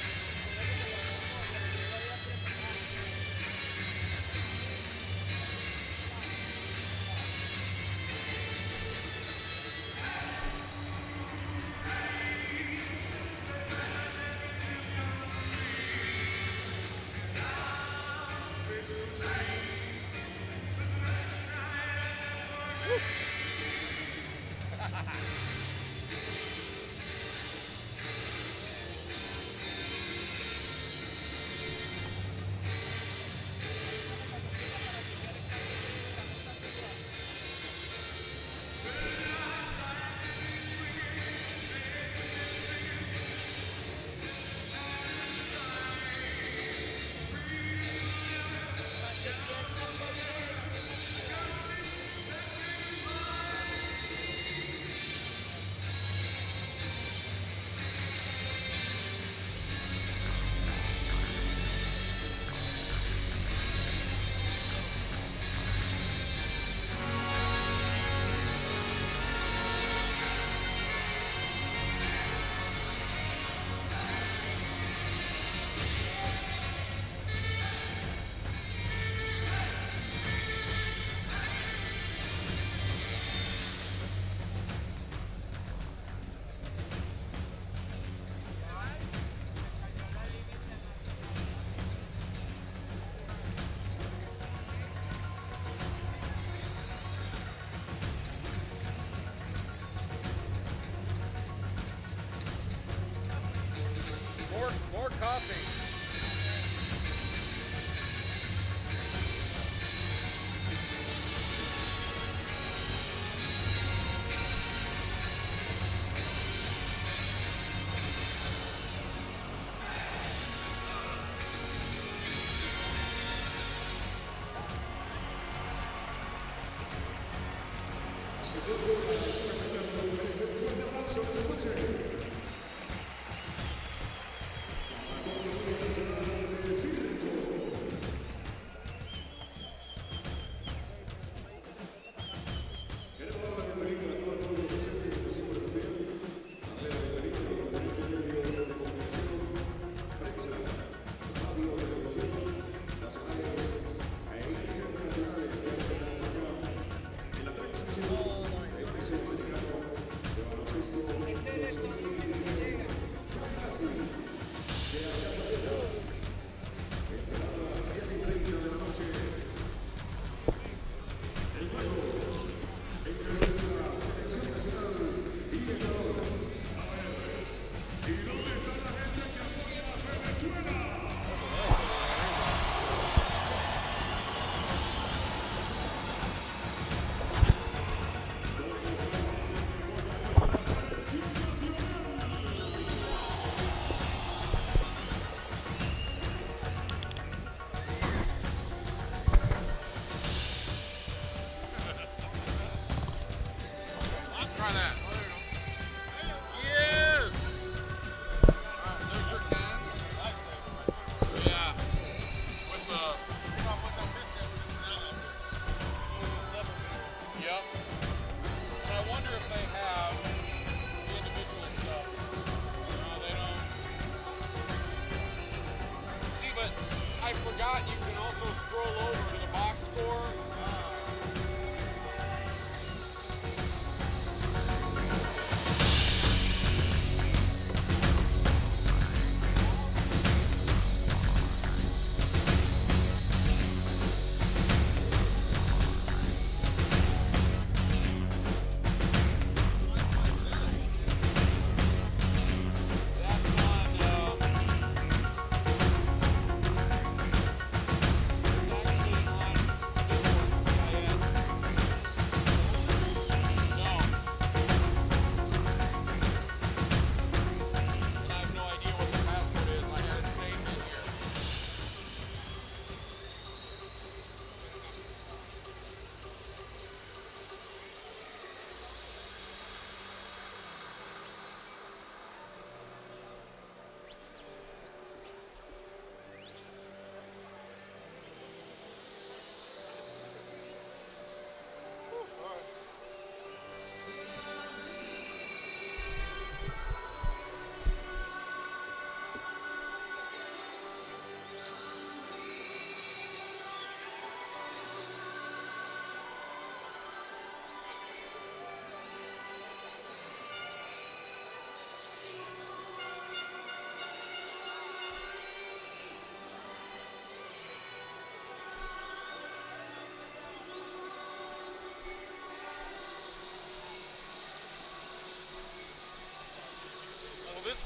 More coffee. You can also scroll over to the box score.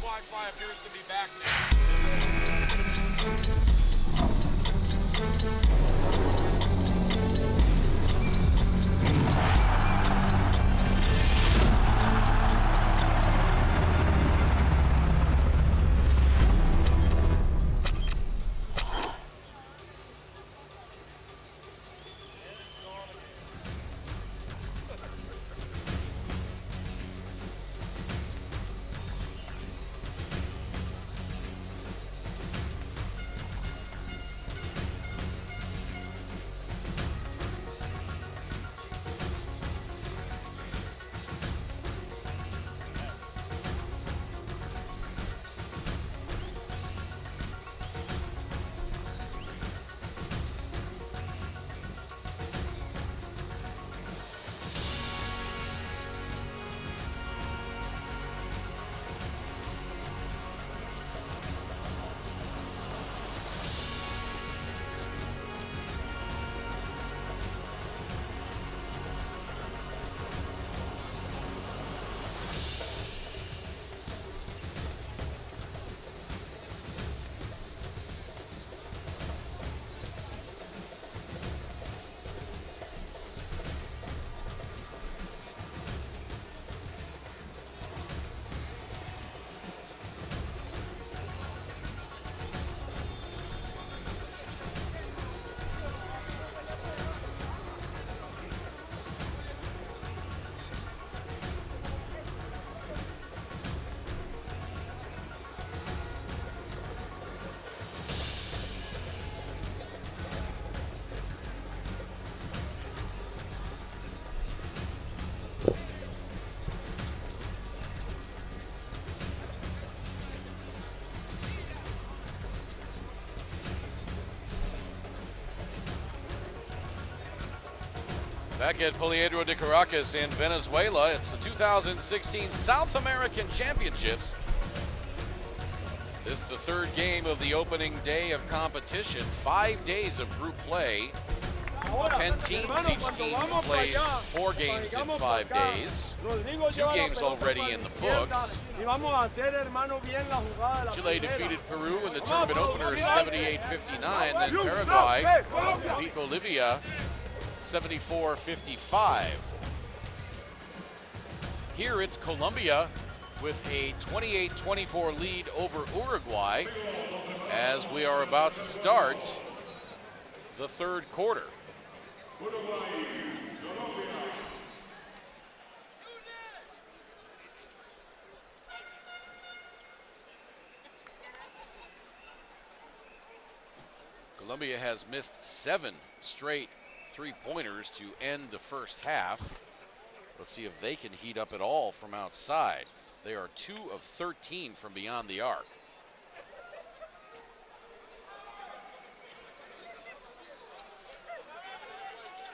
Wi-Fi appears to be back now. Back at Poliedro de Caracas in Venezuela, it's the 2016 South American Championships. This is the third game of the opening day of competition. 5 days of group play. 10 teams, each team plays 4 games in 5 days. 2 games already in the books. Chile defeated Peru in the tournament opener 78-59, then Paraguay beat Bolivia 74-55. Here it's Colombia with a 28-24 lead over Uruguay as we are about to start the third quarter. Colombia has missed 7 straight three-pointers to end the first half. Let's see if they can heat up at all from outside. They are 2 of 13 from beyond the arc.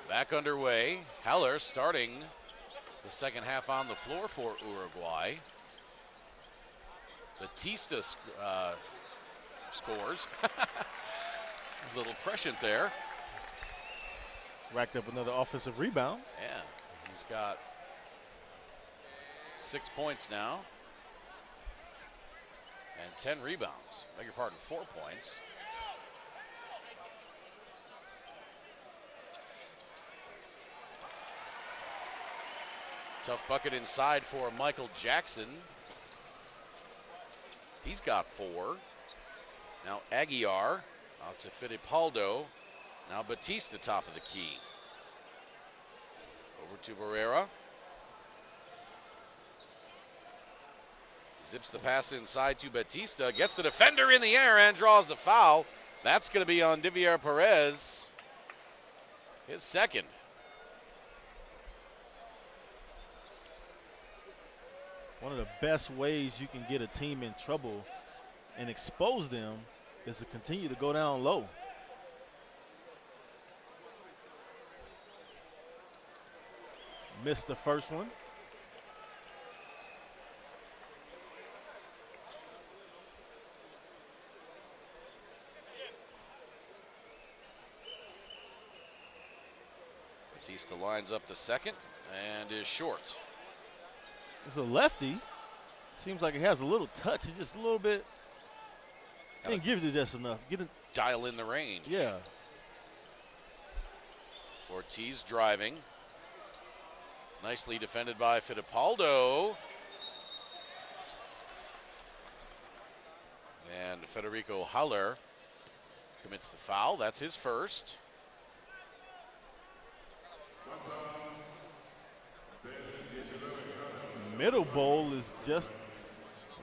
Back underway. Heller starting the second half on the floor for Uruguay. Batista scores. A little prescient there. Racked up another offensive rebound. Yeah, he's got 6 points now. And 10 rebounds. Beg your pardon, 4 points. Tough bucket inside for Michael Jackson. He's got 4. Now Aguiar out to Fittipaldo. Now Batista top of the key. Over to Barrera. Zips the pass inside to Batista. Gets the defender in the air and draws the foul. That's going to be on Divier Perez. His second. One of the best ways you can get a team in trouble and expose them is to continue to go down low. Missed the first one. Batista lines up the second and is short. It's a lefty. Seems like he has a little touch. He just a little bit. Didn't give it just enough. Dial in the range. Yeah. Ortiz driving. Nicely defended by Fittipaldo. And Federico Haller commits the foul. That's his first. Middle bowl is just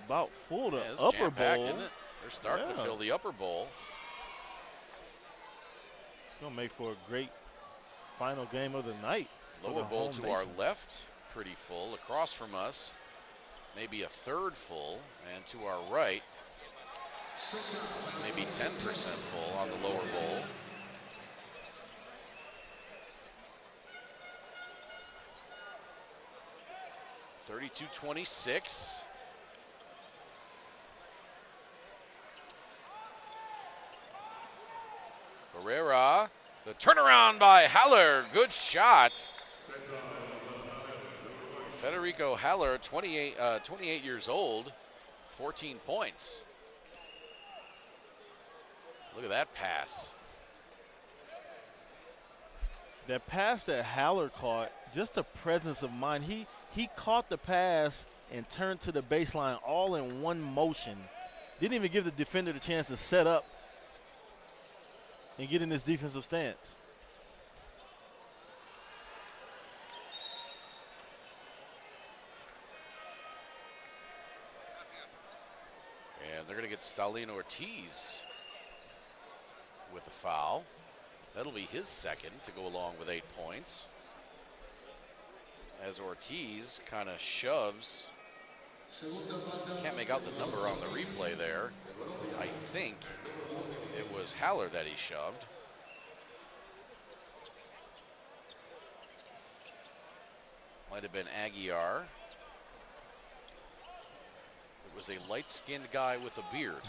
about full. The Yeah, it's upper jam-packed, bowl. isn't it? They're starting to fill the upper bowl. It's going to make for a great final game of the night. Lower bowl to our left, pretty full. Across from us, maybe a third full. And to our right, maybe 10% full on the lower bowl. (32-26). Herrera, the turnaround by Haller, good shot. Federico Haller, 28 years old, 14 points. Look at that pass. That pass that Haller caught, just the presence of mind. He caught the pass and turned to the baseline all in one motion. Didn't even give the defender the chance to set up and get in his defensive stance. And they're going to get Stalin Ortiz with a foul. That'll be his second to go along with 8 points. As Ortiz kind of shoves. Can't make out the number on the replay there. I think it was Haller that he shoved. Might have been Aguiar. It was a light-skinned guy with a beard.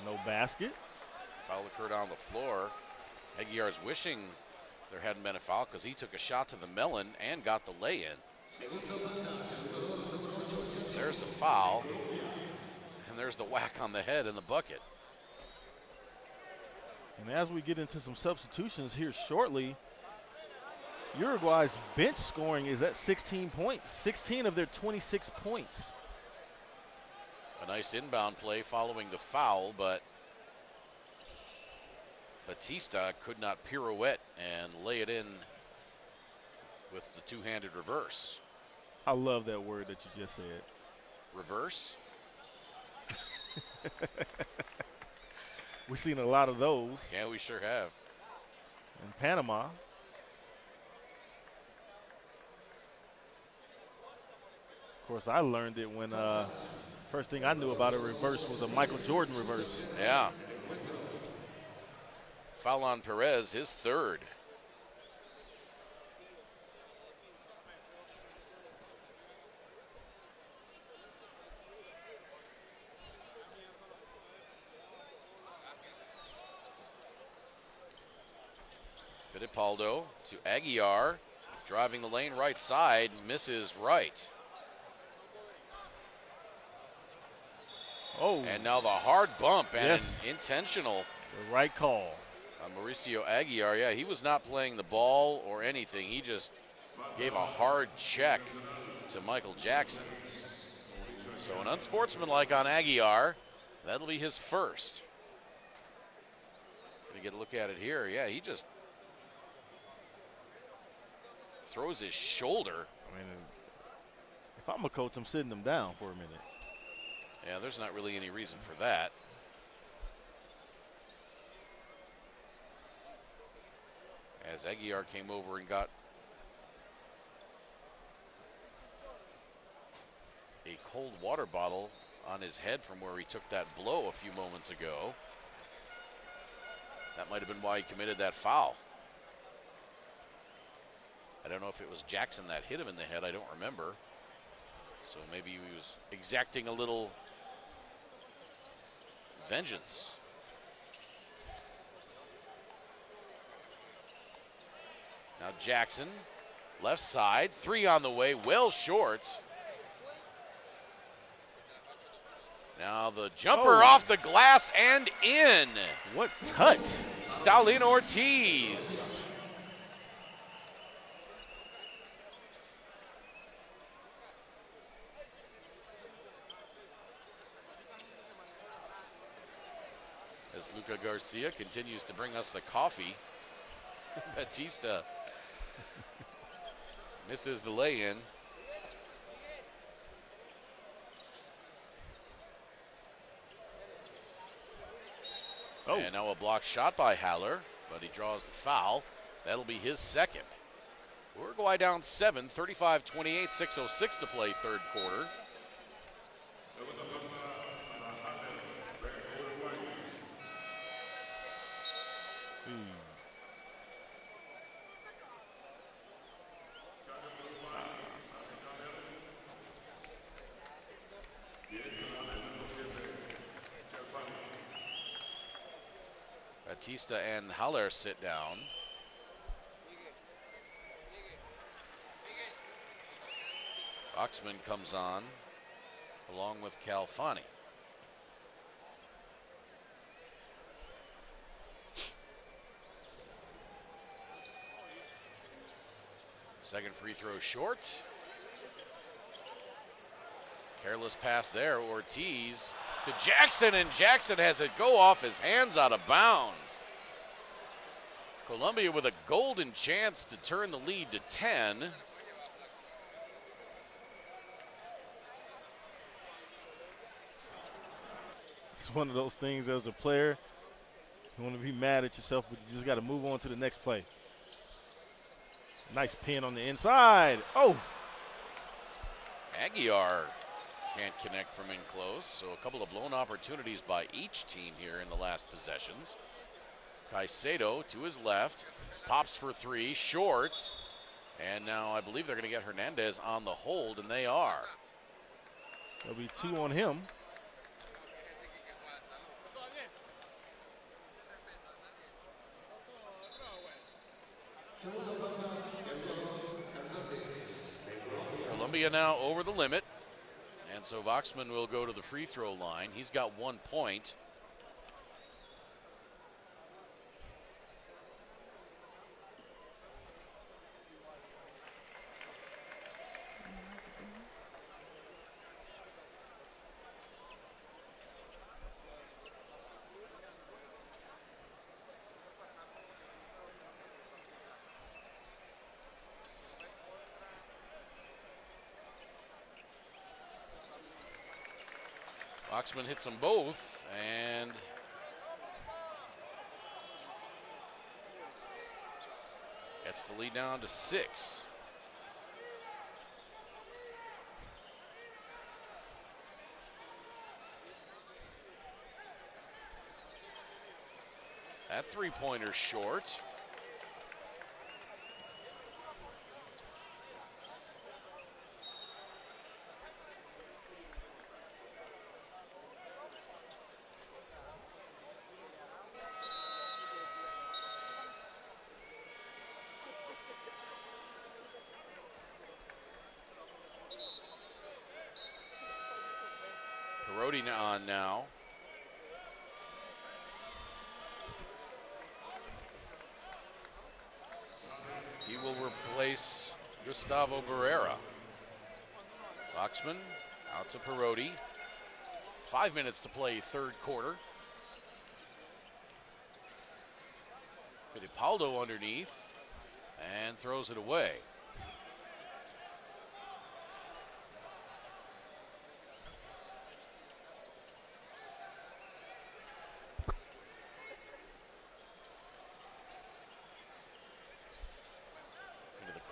No basket. Foul occurred on the floor. Aguiar's wishing there hadn't been a foul because he took a shot to the melon and got the lay-in. There's the foul, and there's the whack on the head in the bucket. And as we get into some substitutions here shortly, Uruguay's bench scoring is at 16 points, 16 of their 26 points. A nice inbound play following the foul, but Batista could not pirouette and lay it in with the two-handed reverse. I love that word that you just said. Reverse? We've seen a lot of those. Yeah, we sure have. In Panama. Of course, I learned it when first thing I knew about a reverse was a Michael Jordan reverse. Yeah. Foul on Perez, his third. Fittipaldo to Aguiar, driving the lane right side, misses right. Oh. And now the hard bump and Yes. an intentional. The right call. Mauricio Aguiar, yeah, he was not playing the ball or anything. He just gave a hard check to Michael Jackson. So an unsportsmanlike on Aguiar. That'll be his first. Gonna get a look at it here. Yeah, he just throws his shoulder. I mean, if I'm a coach, I'm sitting him down for a minute. Yeah, there's not really any reason for that. As Aguiar came over and got a cold water bottle on his head from where he took that blow a few moments ago. That might have been why he committed that foul. I don't know if it was Jackson that hit him in the head. I don't remember. So maybe he was exacting a little vengeance. Now Jackson Left side, 3 on the way, well short. Now the jumper off the glass and in. What touch? Stalin Ortiz. As Luca Garcia continues to bring us the coffee, Batista misses the lay-in. Oh. And now a block shot by Haller, but he draws the foul. That'll be his second. Uruguay down 7, 35-28, 6:06 to play third quarter. Batista and Haller sit down. Oxman comes on along with Calfani. Second free throw short. Careless pass there, Ortiz to Jackson, and Jackson has it go off his hands out of bounds. Colombia with a golden chance to turn the lead to 10. It's one of those things as a player, you want to be mad at yourself, but you just got to move on to the next play. Nice pin on the inside. Oh! Aguiar can't connect from in close, so a couple of blown opportunities by each team here in the last possessions. Caicedo to his left, pops for 3, short, and now I believe they're going to get Hernandez on the hold, and they are. There'll be 2 on him. Colombia now over the limit, and so Voxman will go to the free throw line. He's got 1 point. Oxman hits them both, and gets the lead down to 6. That three-pointer short. Brody on now. He will replace Gustavo Barrera. Oxman out to Parodi. 5 minutes to play third quarter. Fittipaldo underneath and throws it away.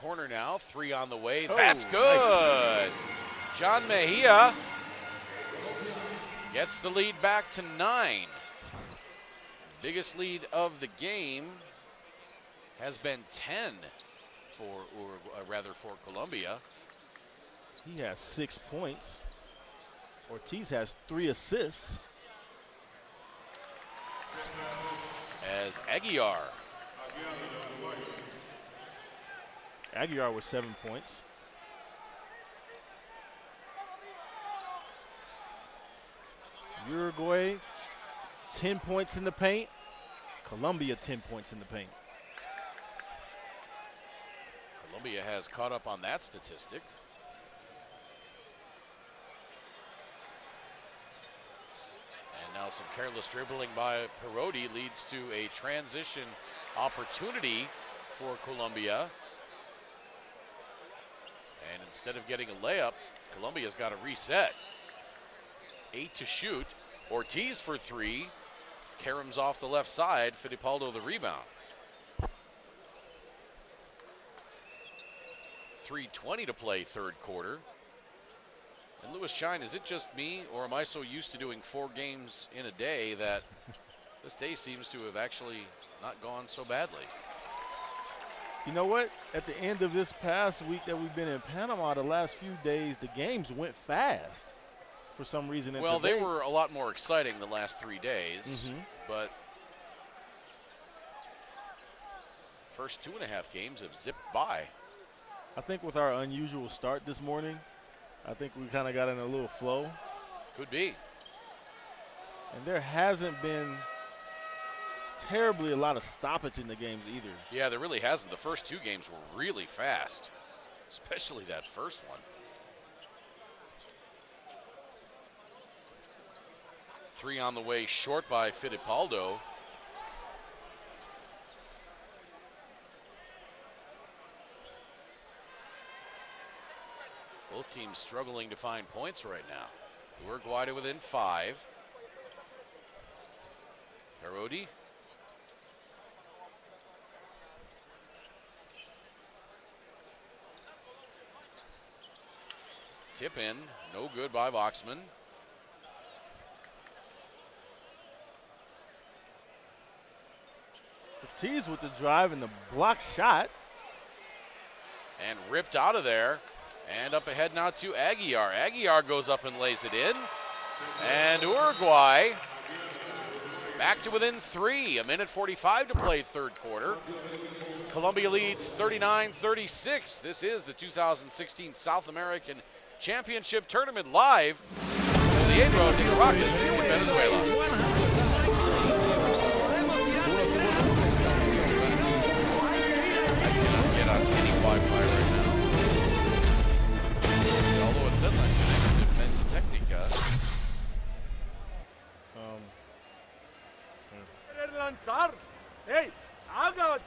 Corner now, 3 on the way. That's good. Nice. John Mejia gets the lead back to 9. Biggest lead of the game has been 10 for Colombia. He has 6 points. Ortiz has 3 assists. As Aguiar Aguiar with 7 points. Uruguay, 10 points in the paint. Colombia, 10 points in the paint. Colombia has caught up on that statistic. And now some careless dribbling by Perotti leads to a transition opportunity for Colombia. And instead of getting a layup, Colombia's got to reset. 8 to shoot. Ortiz for 3. Karam's off the left side. Fittipaldo the rebound. 3:20 to play third quarter. And Lewis Shine, is it just me, or am I so used to doing 4 games in a day that this day seems to have actually not gone so badly? You know what? At the end of this past week that we've been in Panama, the last few days, the games went fast for some reason. And well, today, they were a lot more exciting the last 3 days, but first 2.5 games have zipped by. I think with our unusual start this morning, I think we kind of got in a little flow. Could be. And there hasn't been terribly a lot of stoppage in the games either. Yeah, there really hasn't. The first 2 games were really fast, especially that first one. 3 on the way short by Fittipaldo. Both teams struggling to find points right now. Uruguay to within 5. Perotti. Tip in, no good by Boxman. Ortiz with the drive and the block shot. And ripped out of there. And up ahead now to Aguiar. Aguiar goes up and lays it in. And Uruguay back to within 3. 1:45 to play third quarter. Colombia leads 39-36. This is the 2016 South American Championship Tournament live from Pedro de Caracas in Venezuela. I cannot get on any Wi-Fi right now. Although it says I'm connected to Mesa Técnica. Lanzar. Hey, haga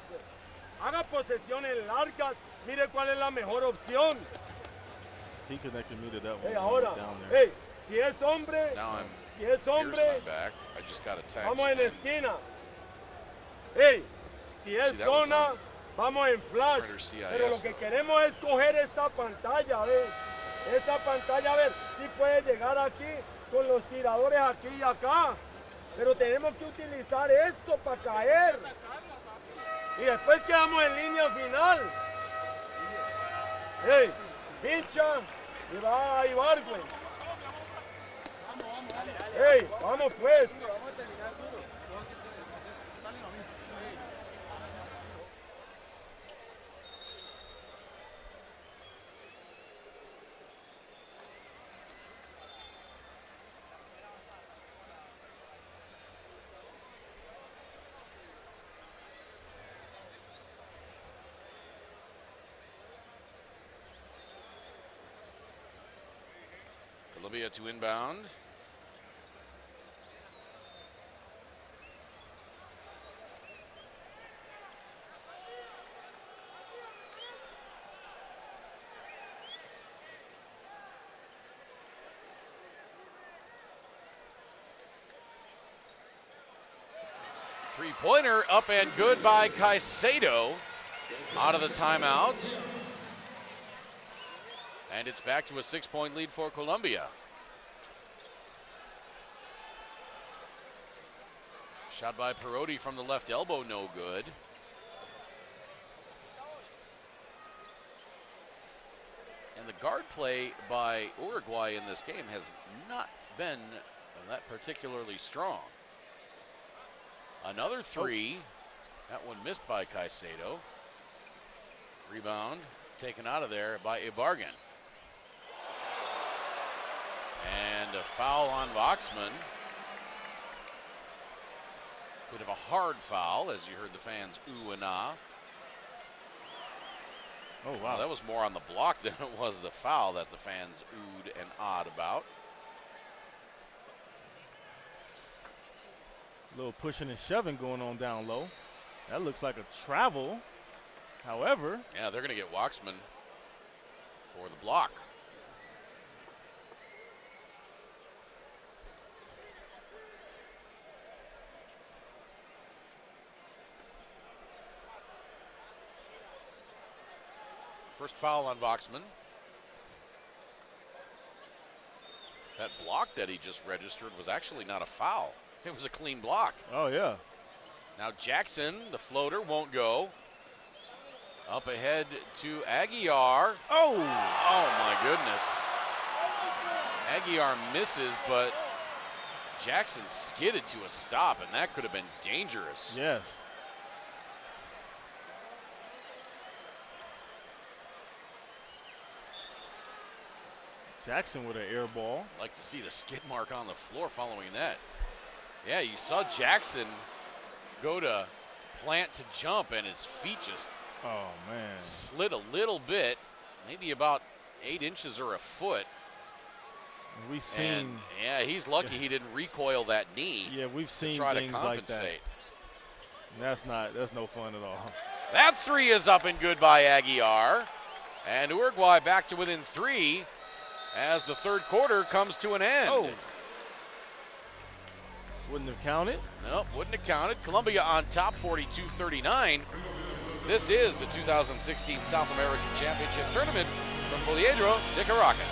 posesiones largas. Mire cuál es la mejor opción. He connected me to that one. Hey, ahora. Down there. Hey, si es hombre, Now I'm si es here's hombre, my back. I just got a text. vamos en esquina. Hey, si es See, that one's zona, on vamos en flash. Printer CIS, Pero lo que though. queremos es coger esta pantalla, ver. Esta pantalla, a ver si puede llegar aquí con los tiradores aquí y acá. Pero tenemos que utilizar esto para caer. Y después quedamos en línea final. Hey, pincha y va a Ibargüen. Hey, vamos pues. Colombia to inbound. Three-pointer up and good by Caicedo. Out of the timeout. And it's back to a 6-point lead for Colombia. Shot by Perotti from the left elbow, no good. And the guard play by Uruguay in this game has not been that particularly strong. Another 3. That one missed by Caicedo. Rebound taken out of there by Ibarguen. And a foul on Voxman. Bit of a hard foul, as you heard the fans ooh and ah. Oh, wow. Well, that was more on the block than it was the foul that the fans oohed and ahhed about. A little pushing and shoving going on down low. That looks like a travel. However. Yeah, they're going to get Voxman for the block. First foul on Voxman. That block that he just registered was actually not a foul. It was a clean block. Oh, yeah. Now Jackson, the floater, won't go. Up ahead to Aguiar. Oh! Oh, my goodness. Aguiar misses, but Jackson skidded to a stop, and that could have been dangerous. Yes. Jackson with an air ball. I'd like to see the skid mark on the floor following that. Yeah, you saw Jackson go to plant to jump, and his feet just slid a little bit, maybe about 8 inches or a foot. We've seen. And yeah, he's lucky he didn't recoil that knee. Yeah, we've seen to try things to compensate. Like that. That's no fun at all. That three is up and good by Aguiar. And Uruguay back to within 3 as the third quarter comes to an end. Oh. Wouldn't have counted. Nope, wouldn't have counted. Colombia on top, 42-39. This is the 2016 South American Championship Tournament from Poliedro de Caracas.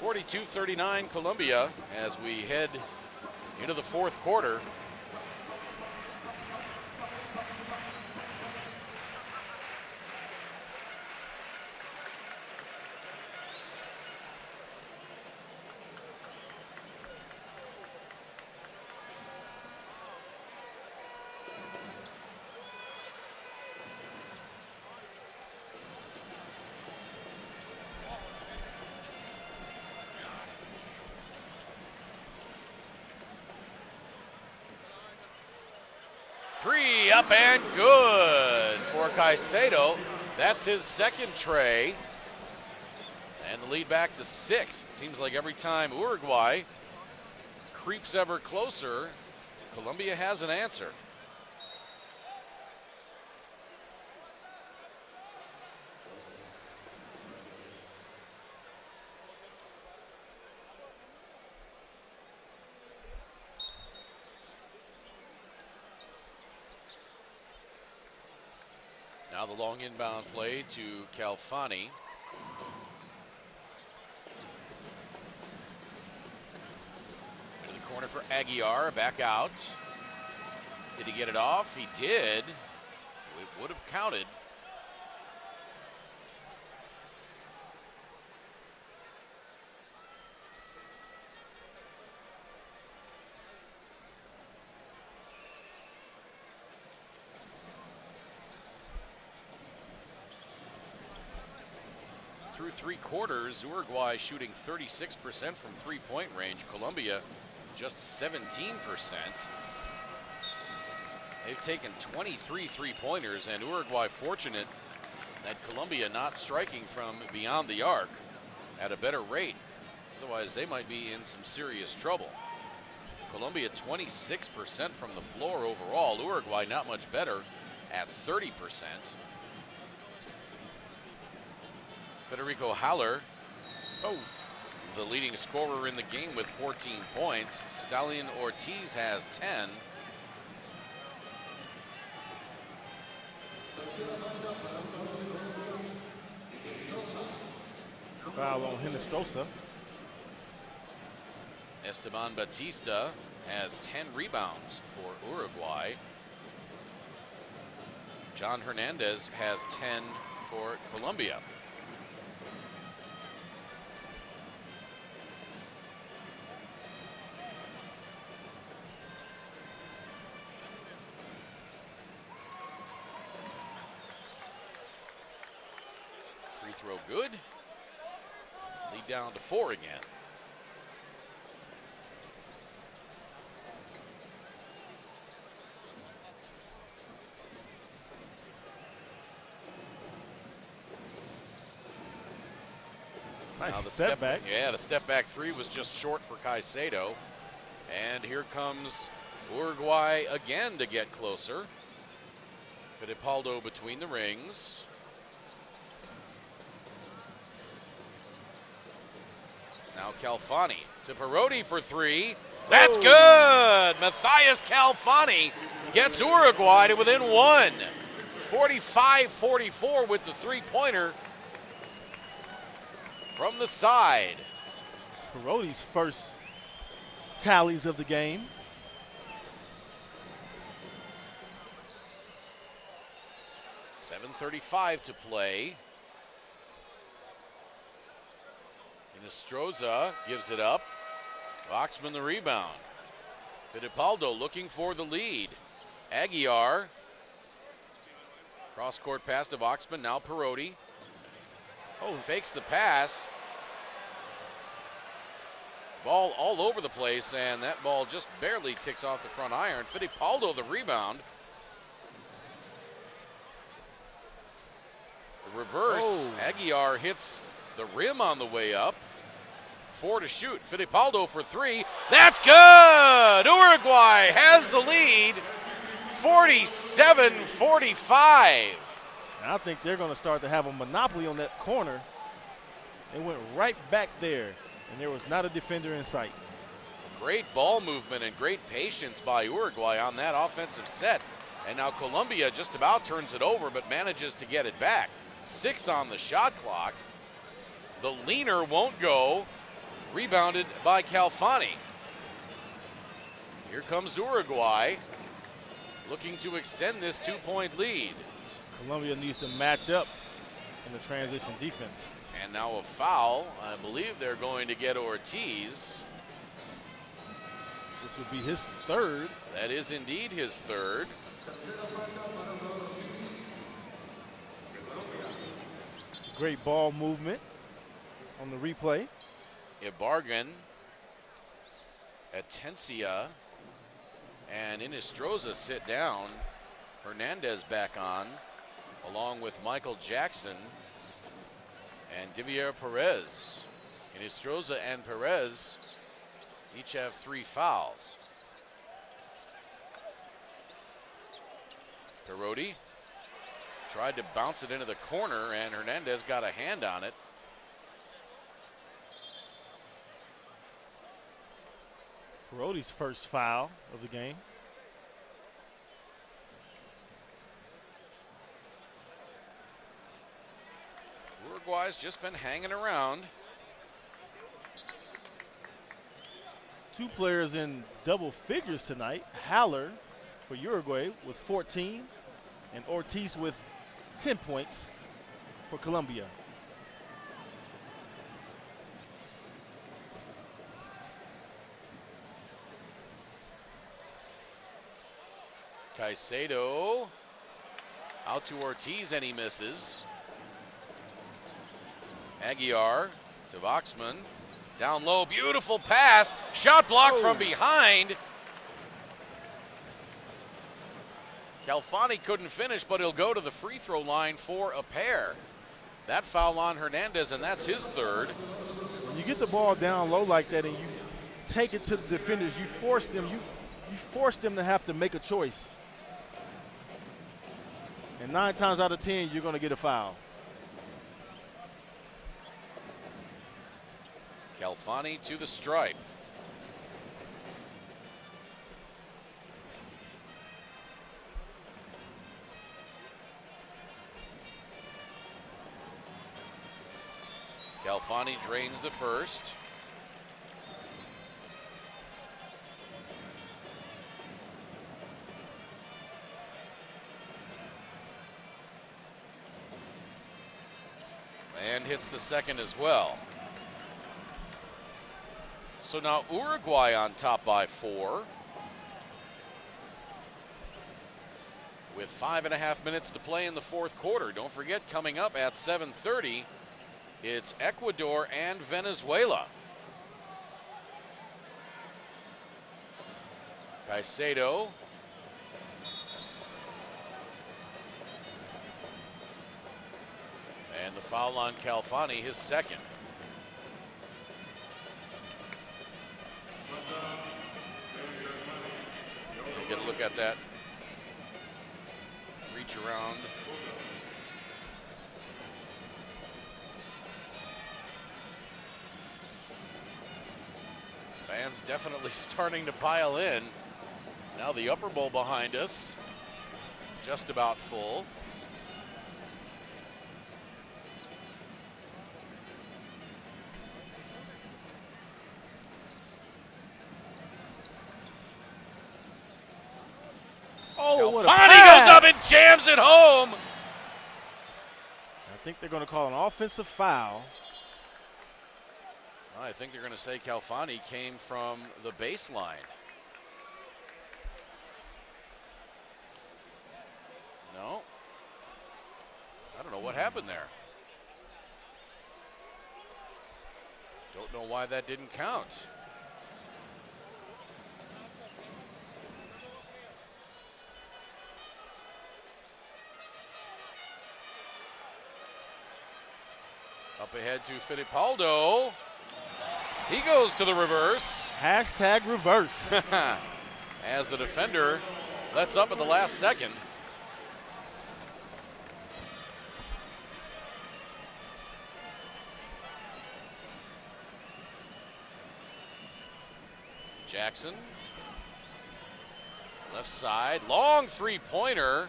(42-39) Colombia as we head into the fourth quarter. Three up and good for Caicedo. That's his second tray. And the lead back to 6. It seems like every time Uruguay creeps ever closer, Colombia has an answer. Now the long inbound play to Calfani. Into the corner for Aguiar, back out. Did he get it off? He did. It would have counted. Through 3 quarters, Uruguay shooting 36% from three-point range. Colombia just 17%. They've taken 23 three-pointers, and Uruguay fortunate that Colombia not striking from beyond the arc at a better rate. Otherwise, they might be in some serious trouble. Colombia 26% from the floor overall. Uruguay not much better at 30%. Federico Haller, the leading scorer in the game with 14 points. Stallion Ortiz has 10. Foul on Hinestrosa. Esteban Batista has 10 rebounds for Uruguay. John Hernandez has 10 for Colombia. Free throw good. Lead down to 4 again. Nice Now the step back. Yeah, the step back 3 was just short for Caicedo. And here comes Uruguay again to get closer. Fittipaldo between the rings. Now Calfani to Perotti for 3. That's good! Matthias Calfani gets Uruguay to within 1. 45-44 with the three-pointer from the side. Perotti's first tallies of the game. .7:35 to play. Inestrosa gives it up. Oxman the rebound. Fittipaldo looking for the lead. Aguiar. Cross-court pass to Oxman, now Perotti. Fakes the pass. Ball all over the place, and that ball just barely ticks off the front iron. Fittipaldo the rebound. The reverse. Aguiar hits the rim on the way up. 4 to shoot. Fittipaldo for 3. That's good! Uruguay has the lead. 47-45. I think they're going to start to have a monopoly on that corner. They went right back there, and there was not a defender in sight. Great ball movement and great patience by Uruguay on that offensive set. And now Colombia just about turns it over, but manages to get it back. 6 on the shot clock. The leaner won't go. Rebounded by Calfani. Here comes Uruguay, looking to extend this 2-point lead. Colombia needs to match up in the transition defense. And now a foul. I believe they're going to get Ortiz. Which would be his 3rd. That is indeed his 3rd. Great ball movement on the replay. Ibarguen, Atencia, and Inestrosa sit down. Hernandez back on, along with Michael Jackson and Divier Perez. Inestrosa and Perez each have 3 fouls. Perotti tried to bounce it into the corner, and Hernandez got a hand on it. Perotti's first foul of the game. Uruguay's just been hanging around. 2 players in double figures tonight. Haller for Uruguay with 14, and Ortiz with 10 points for Colombia. Caicedo out to Ortiz, and he misses. Aguiar to Voxman. Down low, beautiful pass. Shot blocked from behind. Calfani couldn't finish, but he'll go to the free throw line for a pair. That foul on Hernandez, and that's his third. When you get the ball down low like that and you take it to the defenders, you force them to have to make a choice. And 9 times out of 10, you're going to get a foul. Calfani to the stripe. Calfani drains the first. And hits the second as well. So now Uruguay on top by 4. With 5.5 minutes to play in the fourth quarter. Don't forget, coming up at 7:30, it's Ecuador and Venezuela. Caicedo. And the foul on Calfani, his second. Get a look at that. Reach around. Fans definitely starting to pile in. Now the upper bowl behind us, just about full. Oh, what a Calfani pass. goes up and jams it home. I think they're going to call an offensive foul. I think they're going to say Calfani came from the baseline. No. I don't know what happened there. Don't know why that didn't count. Up ahead to Filipaldo. He goes to the reverse. Hashtag reverse. As the defender lets up at the last second. Jackson. Left side, long three-pointer.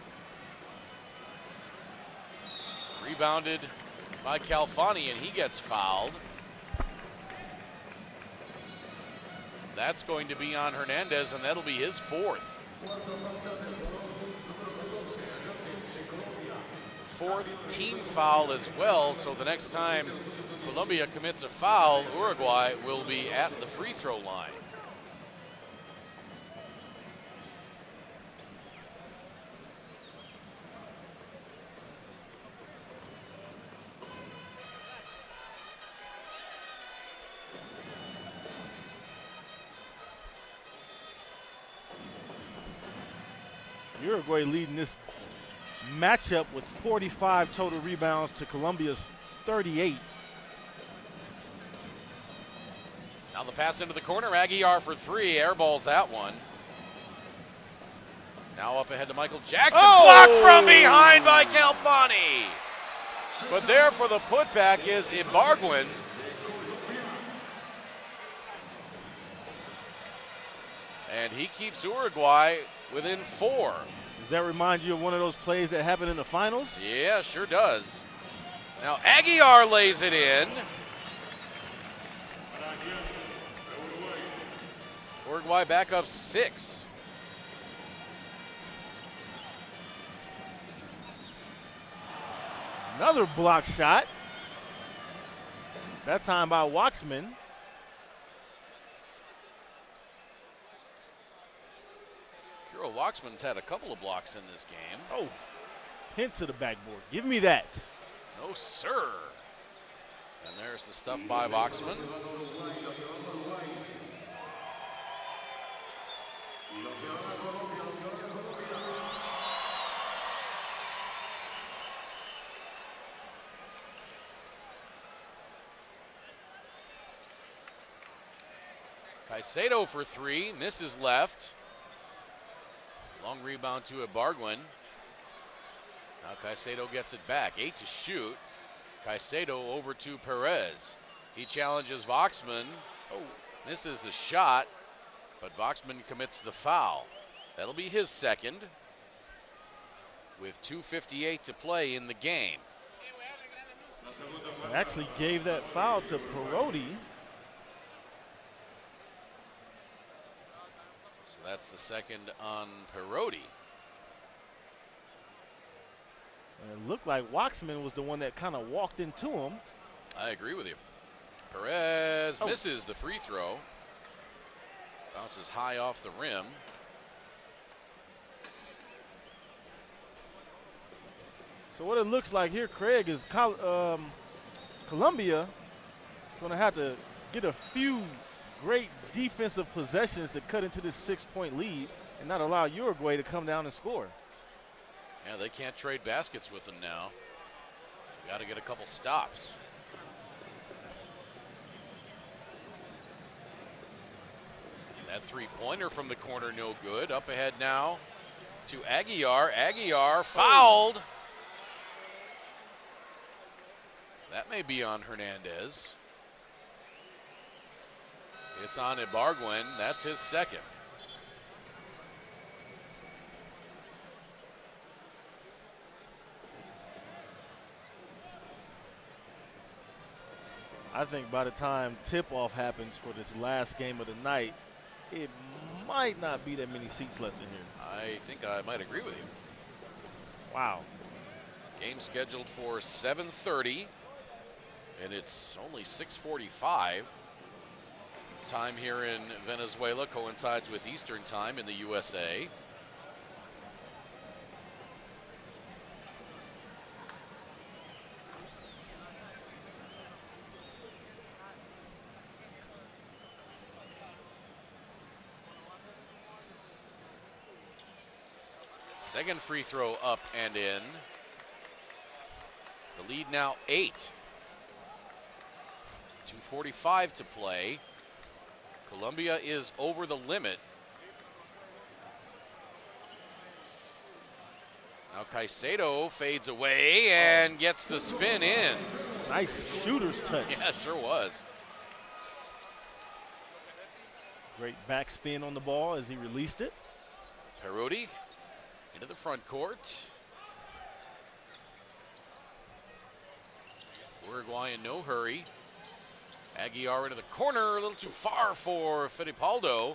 Rebounded by Calfani, and he gets fouled. That's going to be on Hernandez, and that'll be his fourth. Fourth team foul as well, so the next time Colombia commits a foul, Uruguay will be at the free throw line. Uruguay leading this matchup with 45 total rebounds to Colombia's 38. Now the pass into the corner, Aguiar for three, airballs that one. Now up ahead to Michael Jackson, blocked from behind by Calfani. But there for the putback is Ibargüen. And he keeps Uruguay within 4. Does that remind you of one of those plays that happened in the finals? Yeah, sure does. Now Aguiar lays it in. Uruguay back up 6. Another block shot. That time by Waxman. Kuro Waxman's had a couple of blocks in this game. Oh, hint to the backboard. Give me that. No, sir. And there's the stuff by Waxman. Caicedo for 3, misses left. Long rebound to Ibargüen. Now Caicedo gets it back, 8 to shoot. Caicedo over to Perez. He challenges Waxman. Oh, misses the shot, but Waxman commits the foul. That'll be his second with 2:58 to play in the game. I actually gave that foul to Parodi. So that's the second on Parodi. And it looked like Waxman was the one that kind of walked into him. I agree with you. Perez misses the free throw. Bounces high off the rim. So what it looks like here, Craig, is Colombia is going to have to get a few great defensive possessions to cut into this 6-point lead and not allow Uruguay to come down and score. Yeah, they can't trade baskets with them now. Got to get a couple stops. That three-pointer from the corner, no good. Up ahead now to Aguiar. Aguiar fouled. That may be on Hernandez. It's on Ibargüen. That's his second. I think by the time tip-off happens for this last game of the night, it might not be that many seats left in here. I think I might agree with you. Wow. Game scheduled for 7:30, and it's only 6:45. Time here in Venezuela coincides with Eastern time in the USA. Second free throw up and in. The lead now 8. 2:45 to play. Colombia is over the limit. Now Caicedo fades away and gets the spin in. Nice shooter's touch. Yeah, sure was. Great backspin on the ball as he released it. Parodi into the front court. Uruguay in no hurry. Aguiar into the corner, a little too far for Fittipaldo.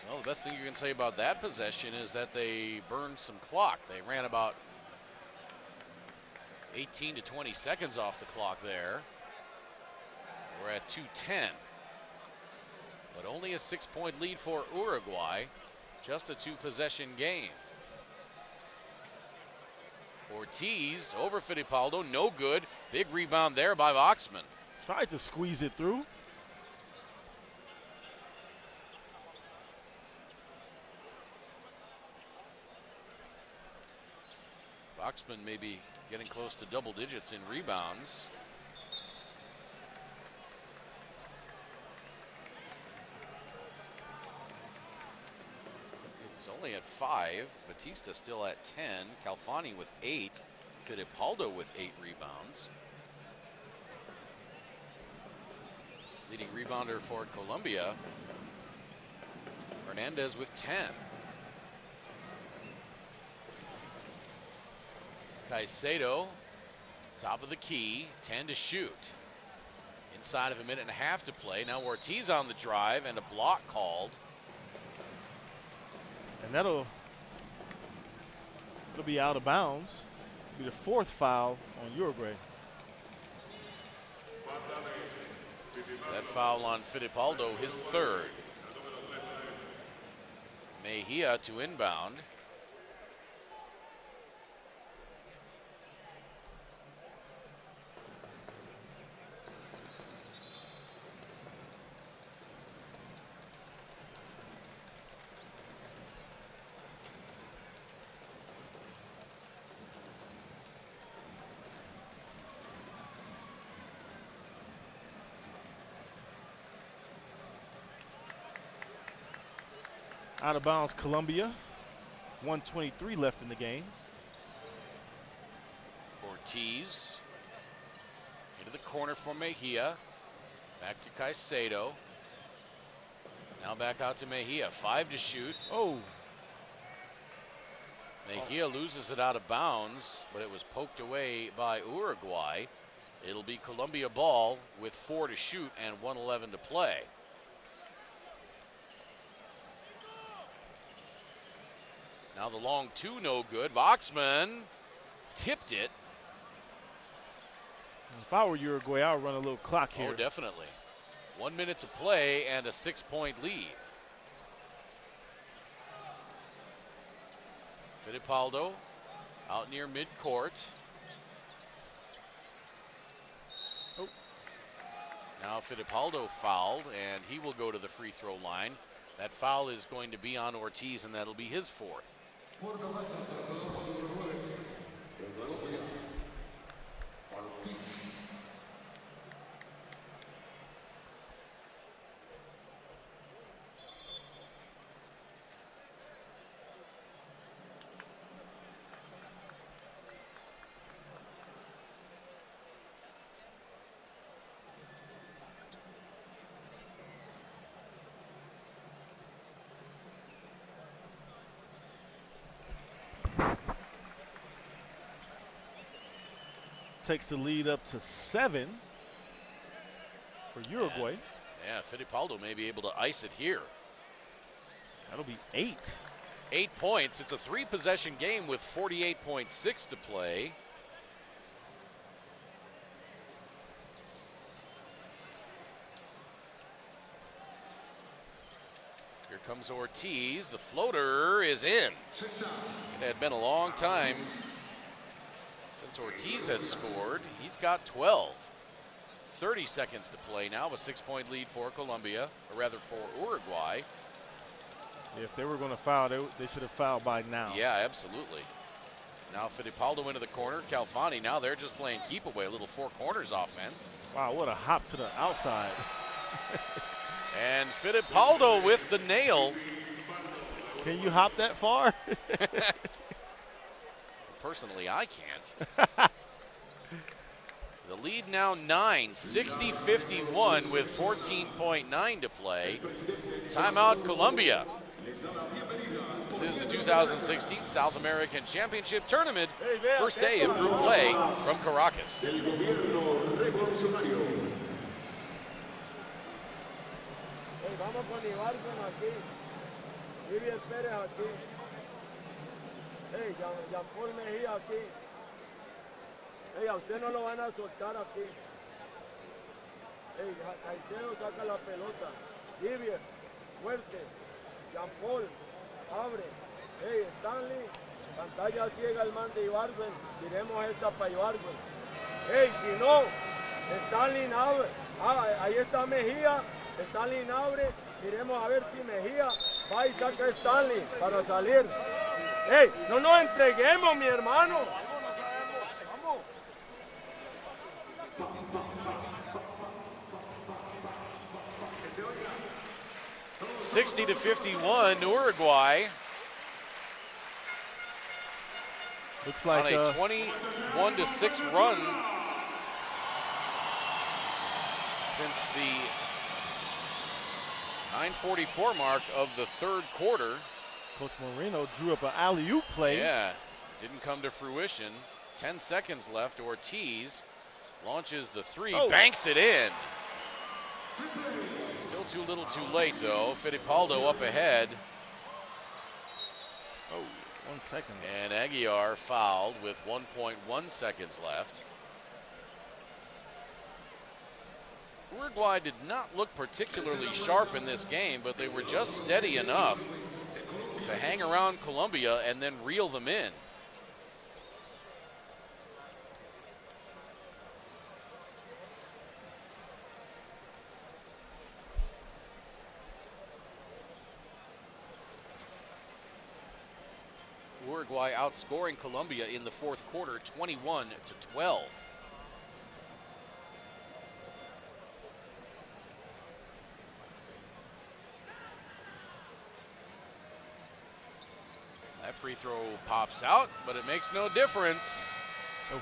Well, the best thing you can say about that possession is that they burned some clock. They ran about 18 to 20 seconds off the clock there. We're at 2:10. But only a 6-point lead for Uruguay. Just a 2-possession game. Ortiz over Fittipaldo, no good. Big rebound there by Waxman. Tried to squeeze it through. Waxman may be getting close to double digits in rebounds. It's only at 5. Batista still at 10. Calfani with 8. Fittipaldo with 8 rebounds. Leading rebounder for Colombia, Hernandez with 10. Caicedo, top of the key, 10 to shoot. Inside of a minute and a half to play. Now Ortiz on the drive and a block called. And it'll be out of bounds. It'll be the fourth foul on Uruguay. That foul on Fittipaldo, his third. Mejia to inbound. Out of bounds, Colombia. 1:23 left in the game. Ortiz into the corner for Mejia. Back to Caicedo. Now back out to Mejia. 5 to shoot. Oh, Mejia loses it out of bounds, but it was poked away by Uruguay. It'll be Colombia ball with 4 to shoot and 1:11 to play. Now the long two, no good. Voxman tipped it. if I were Uruguay, I would run a little clock here. Oh, definitely. 1 minute to play and a 6-point lead. Fittipaldo out near midcourt. Oh. Now Fittipaldo fouled, and he will go to the free throw line. That foul is going to be on Ortiz, and that'll be his fourth. Takes the lead up to 7 for Uruguay. Yeah, Fittipaldo may be able to ice it here. That'll be 8. 8 points. It's a 3-possession game with 48.6 to play. Here comes Ortiz. The floater is in. It had been a long time since Ortiz had scored. He's got 12. 30 seconds to play now, a 6-point lead for Colombia, or rather for Uruguay. If they were going to foul, they should have fouled by now. Yeah, absolutely. Now Fittipaldo into the corner. Calfani, now they're just playing keep away, a little four corners offense. Wow, what a hop to the outside. And Fittipaldo with the nail. Can you hop that far? Personally, I can't. The lead now 9, 60-51 with 14.9 to play. Timeout, Colombia. This is the 2016 South American Championship Tournament. First day of group play from Caracas. Hey, vamos con Ibargüen aquí. Vivian Pérez aquí. Hey, Jean-Paul Mejía aquí. Hey, a usted no lo van a soltar aquí. Hey, Caicedo saca la pelota. Vivian, fuerte. Jean-Paul, abre. Hey, Stanley, pantalla ciega el man de Ibargüen. Tiremos esta para Ibargüen. Hey, si no, Stanley abre. Ahí está Mejía. Stanley abre. Miremos a ver si Mejía va y saca a Stanley para salir. ¡Ey! ¡No nos entreguemos, mi hermano! ¡Vamos! 60-51, Uruguay. Looks like on a 21-6 run since the 9:44 mark of the third quarter. Coach Moreno drew up an alley-oop play. Yeah, didn't come to fruition. 10 seconds left. Ortiz launches the three, Oh. banks it in. Still too little too late though. Fittipaldo up ahead. Oh, 1 second. And Aguiar fouled with 1.1 seconds left. Uruguay did not look particularly sharp in this game, but they were just steady enough to hang around Colombia and then reel them in. Uruguay outscoring Colombia in the fourth quarter 21-12. That free throw pops out, but it makes no difference. Oh.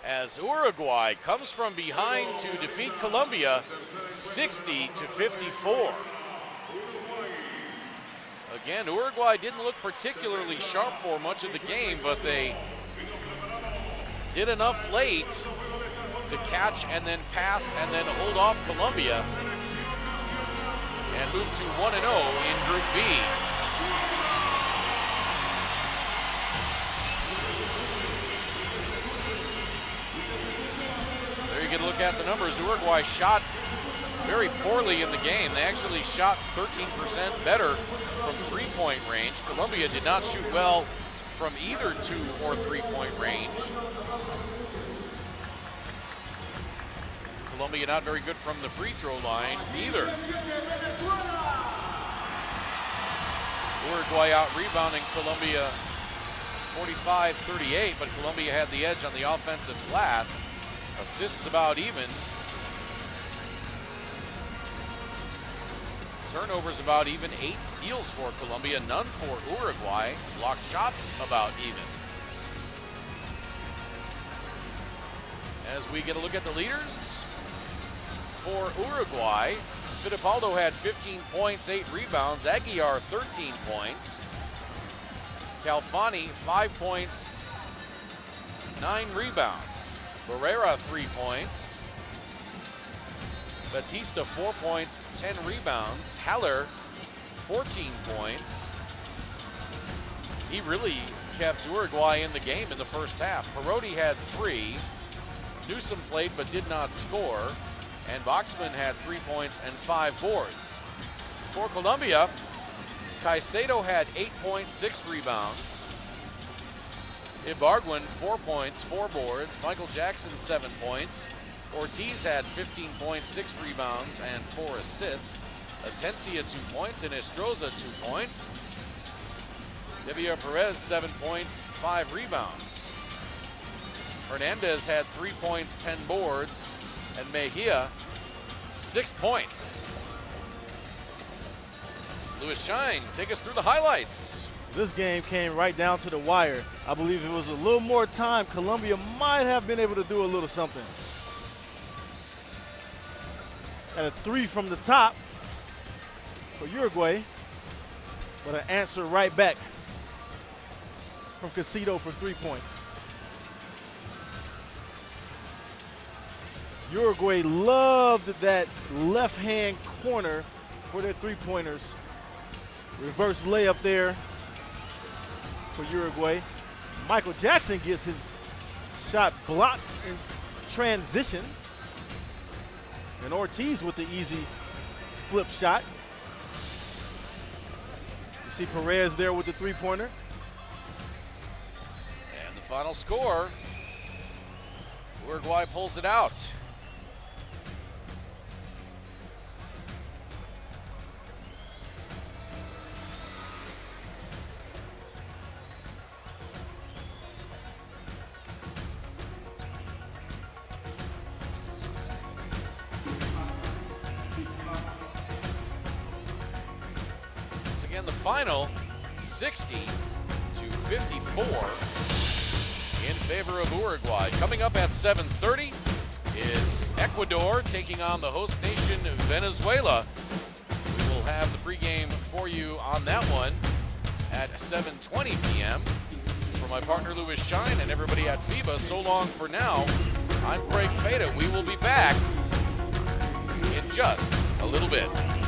As Uruguay comes from behind to defeat Colombia 60-54. Again, Uruguay didn't look particularly sharp for much of the game, but they did enough late to catch and then pass and then hold off Colombia and move to 1-0 in Group B. There you get a look at the numbers. Uruguay shot very poorly in the game. They actually shot 13% better from three-point range. Colombia did not shoot well from either 2 or 3-point range. Colombia not very good from the free throw line either. Uruguay out rebounding Colombia 45-38, but Colombia had the edge on the offensive glass. Assists about even. Turnovers about even. 8 steals for Colombia, none for Uruguay. Blocked shots about even. As we get a look at the leaders for Uruguay, Fittipaldo had 15 points, 8 rebounds. Aguiar 13 points. Calfani 5 points, 9 rebounds. Barrera 3 points. Batista 4 points, 10 rebounds. Haller 14 points. He really kept Uruguay in the game in the first half. Perotti had 3. Newsom played but did not score. And Boxman had 3 points and 5 boards. For Colombia, Caicedo had 8 points, 6 rebounds. Ibargüen 4 points, 4 boards. Michael Jackson 7 points. Ortiz had 15 points, 6 rebounds, and 4 assists. Atencia 2 points, and Estroza 2 points. Javier Perez 7 points, 5 rebounds. Hernandez had 3 points, 10 boards, and Mejia 6 points. Louis Shine, take us through the highlights. This game came right down to the wire. I believe if it was a little more time, Colombia might have been able to do a little something. And a 3 from the top for Uruguay, but an answer right back from Caicedo for 3 points. Uruguay loved that left-hand corner for their three-pointers. Reverse layup there for Uruguay. Michael Jackson gets his shot blocked in transition. And Ortiz with the easy flip shot. You see Perez there with the three-pointer. And the final score, Uruguay pulls it out. The final 60-54 in favor of Uruguay. Coming up at 7:30 is Ecuador taking on the host nation Venezuela. We will have the pregame for you on that one at 7:20 p.m. From my partner Louis Shine and everybody at FIBA, so long for now. I'm Craig Fada. We will be back in just a little bit.